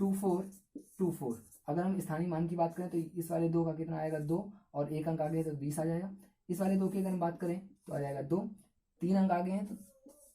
2424। अगर हम स्थानीय मान की बात करें तो इस वाले 2 का कितना आएगा, 2, और एक अंक आगे है तो 20 आ जाएगा। इस वाले 2 की अगर हम बात करें तो आ जाएगा 2, 3 अंक आगे हैं तो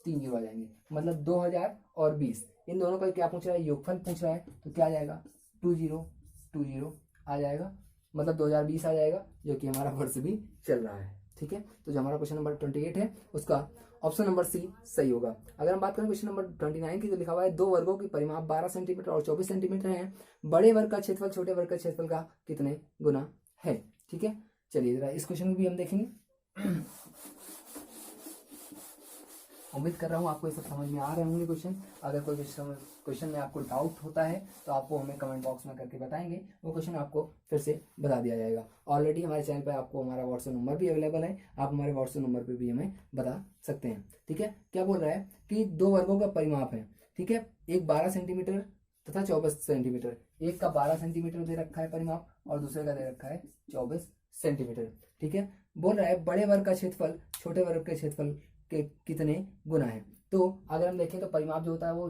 3 जीरो आ जाएंगे, मतलब 2000 और 20। इन दोनों का क्या पूछ रहा है, योगफल पूछ रहा है, तो क्या आ जाएगा, 2020 आ जाएगा, मतलब 2020 आ जाएगा, जो कि हमारा वर्ष भी चल रहा है। ठीक है, तो जो हमारा क्वेश्चन नंबर 28 है उसका ऑप्शन नंबर सी सही होगा। अगर हम बात करें क्वेश्चन नंबर 29 की, तो लिखा हुआ है 2 वर्गों की परिमाप 12 सेंटीमीटर और 24 सेंटीमीटर है, बड़े वर्ग का क्षेत्रफल छोटे वर्ग का क्षेत्रफल का कितने गुना है। ठीक है, चलिए जरा इस क्वेश्चन को भी हम देखेंगे। उम्मीद कर रहा हूँ आपको ये सब समझ में आ रहे होंगे क्वेश्चन। अगर कोई क्वेश्चन में आपको डाउट होता है तो आपको हमें कमेंट बॉक्स में करके बताएंगे, वो क्वेश्चन आपको फिर से बता दिया जाएगा। ऑलरेडी हमारे चैनल पे आपको हमारा व्हाट्सएप नंबर भी अवेलेबल है, आप हमारे व्हाट्सएप नंबर पे भी हमें बता सकते हैं। ठीक है, क्या बोल रहा है कि 2 वर्गों का परिमाप है। ठीक है, एक 12 सेंटीमीटर तथा 24 सेंटीमीटर, एक का 12 सेंटीमीटर दे रखा है परिमाप और दूसरे का दे रखा है 24 सेंटीमीटर। ठीक है, बोल रहा है बड़े वर्ग का क्षेत्रफल छोटे वर्ग के क्षेत्रफल के कितने गुना है। तो अगर हम देखें तो परिमाप जो होता है वो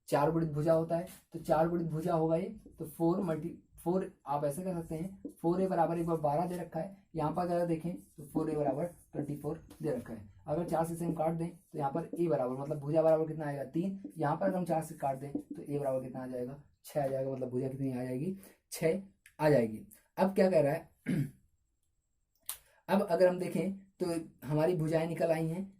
4 गुणित भुजा होता है, तो 4 गुणित भुजा होगा ये, तो 4 आप ऐसे कर सकते हैं, 4a बराबर एक बार 12 दे रखा है, यहाँ पर अगर देखें तो 4a बराबर 24 दे रखा है। अगर 4 से हम काट दें तो यहाँ पर a बराबर, मतलब भुजा बराबर कितना आएगा, 3। यहाँ पर अगर हम 4 से काट दें तो a बराबर कितना आ जाएगा, 6 आ जाएगा, मतलब भुजा कितनी आ जाएगी, 6 आ जाएगी। अब क्या कह रहा है, अब अगर हम देखें तो हमारी भुजाएं निकल आई हैं।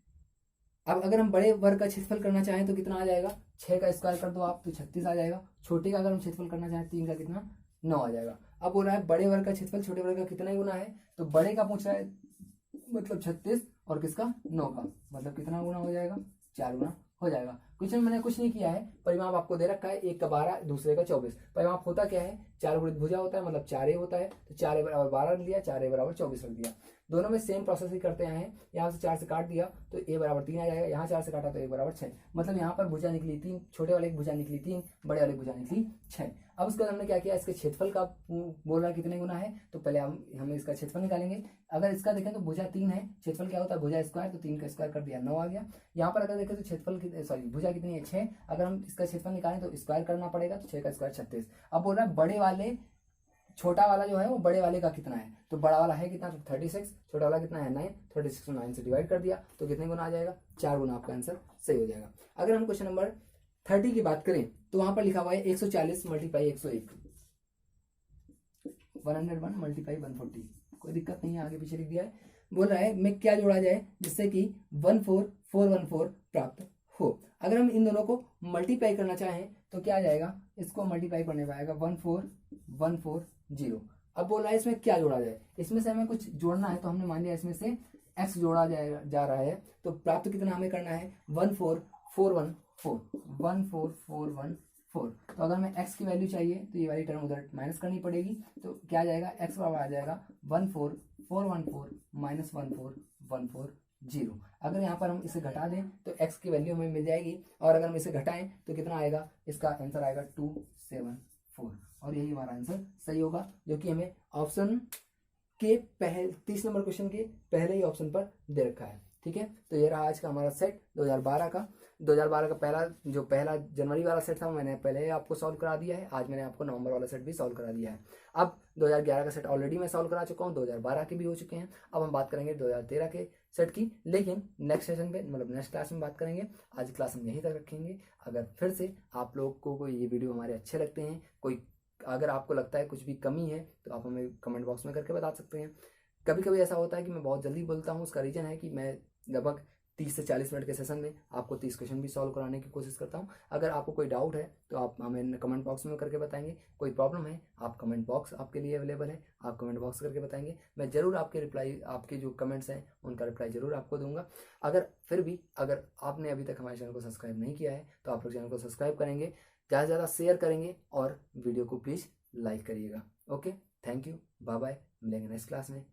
अब अगर हम बड़े वर्ग का क्षेत्रफल करना चाहें तो कितना आ जाएगा, 6 का स्क्वायर कर दो आप तो 36 आ जाएगा। छोटे का अगर हम क्षेत्रफल करना चाहें 3 का कितना, 9 आ जाएगा। अब बोल रहा है बड़े वर्ग का क्षेत्रफल छोटे वर्ग का कितना गुना है, तो बड़े का पूछ रहा है मतलब 36, और किसका, 9 का, मतलब कितना गुना हो जाएगा, 4 गुना हो जाएगा। क्वेश्चन मैंने कुछ नहीं किया है, परिमाप आपको दे रखा है, एक का 12 दूसरे का 24। परिमाप होता क्या है, 4 गुणित भुजा होता है, मतलब 4a होता है, तो 4a बराबर 12 रख दिया, 4a बराबर 24 रख दिया। दोनों में सेम प्रोसेस ही करते आए हैं। यहाँ से 4 से काट दिया तो a बराबर 3 आ जाएगा, यहाँ 4 से काटा तो a बराबर 6, मतलब यहाँ पर भुजा निकली 3, छोटे वाले की भुजा निकली 3, बड़े वाले की भुजा निकली 6। अब उसके बाद हमने क्या किया, इसके क्षेत्रफल का बोल रहा है कितने गुना है, तो पहले हम इसका क्षेत्रफल निकालेंगे। अगर इसका देखें तो भुजा 3 है, क्षेत्रफल क्या होता है, भुजा स्क्वायर, तो 3 का स्क्वायर कर दिया, 9 आ गया। यहाँ पर अगर देखें तो क्षेत्रफल सॉरी भुजा कितनी है, 6। अगर हम इसका क्षेत्रफल निकालें तो स्क्वायर करना पड़ेगा, तो 6 का स्क्वायर 36। अब बोल रहा है बड़े वाले, छोटा वाला जो है वो बड़े वाले का कितना है, तो बड़ा वाला है कितना, तो 36, छोटा वाला कितना है 9, 36 को 9 से डिवाइड कर दिया तो कितने गुना आ जाएगा, 4 गुना, आपका आंसर सही हो जाएगा। अगर हम क्वेश्चन नंबर 30 की बात करें तो वहां पर लिखा हुआ है 140 मल्टीप्लाई 101, 101 मल्टीप्लाई 140, कोई दिक्कत नहीं है, आगे पीछे लिख दिया है। बोल रहा है में क्या जोड़ा जाए जिससे कि 14414 प्राप्त हो। अगर हम इन दोनों को मल्टीप्लाई करना चाहें तो क्या आ जाएगा, इसको मल्टीप्लाई करने पर आएगा 14140। अब बोल रहा है इसमें क्या जोड़ा जाए, इसमें से हमें कुछ जोड़ना है, तो हमने मान लिया इसमें से x जोड़ा जा रहा है, तो प्राप्त कितना हमें करना है, 14414, 14414। तो अगर हमें x की वैल्यू चाहिए तो ये वाली टर्म उधर माइनस करनी पड़ेगी, तो क्या आ जाएगा, x बराबर आ जाएगा 14414 माइनस 14140। अगर यहाँ पर हम इसे घटा दें तो x की वैल्यू हमें मिल जाएगी, और अगर हम इसे घटाएं तो कितना आएगा, इसका आंसर आएगा 274, और यही हमारा आंसर सही होगा, जो कि हमें ऑप्शन के 30 नंबर क्वेश्चन के पहले ही ऑप्शन पर दे रखा है। ठीक है, तो ये रहा आज का हमारा सेट 2012 का। 2012 का पहला जनवरी वाला सेट था मैंने पहले ही आपको सॉल्व करा दिया है, आज मैंने आपको नवंबर वाला सेट भी सॉल्व करा दिया है। अब 2011 का सेट ऑलरेडी मैं सॉल्व करा चुका हूँ, 2012 के भी हो चुके हैं। अब हम बात करेंगे 2013 के सेट की, लेकिन नेक्स्ट सेशन पे मतलब नेक्स्ट क्लास में बात करेंगे। आज क्लास हम यहीं तक रखेंगे। अगर फिर से आप लोग को ये वीडियो हमारे अच्छे लगते हैं, कोई अगर आपको लगता है कुछ भी कमी है तो आप हमें कमेंट बॉक्स में करके बता सकते हैं। कभी कभी ऐसा होता है कि मैं बहुत जल्दी बोलता हूँ, उसका रीज़न है कि मैं लगभग 30 से 40 मिनट के सेशन में आपको 30 क्वेश्चन भी सॉल्व कराने की कोशिश करता हूँ। अगर आपको कोई डाउट है तो आप हमें कमेंट बॉक्स में करके बताएंगे, कोई प्रॉब्लम है आप कमेंट बॉक्स आपके लिए अवेलेबल है, आप कमेंट बॉक्स करके बताएंगे, मैं ज़रूर आपके रिप्लाई, आपके जो कमेंट्स हैं उनका रिप्लाई ज़रूर आपको दूंगा। अगर आपने अभी तक हमारे चैनल को सब्सक्राइब नहीं किया है तो आप लोग चैनल को सब्सक्राइब करेंगे, ज़्यादा से ज़्यादा शेयर करेंगे और वीडियो को प्लीज़ लाइक करिएगा। Okay, thank you, bye bye, मिलेंगे नेक्स्ट क्लास में।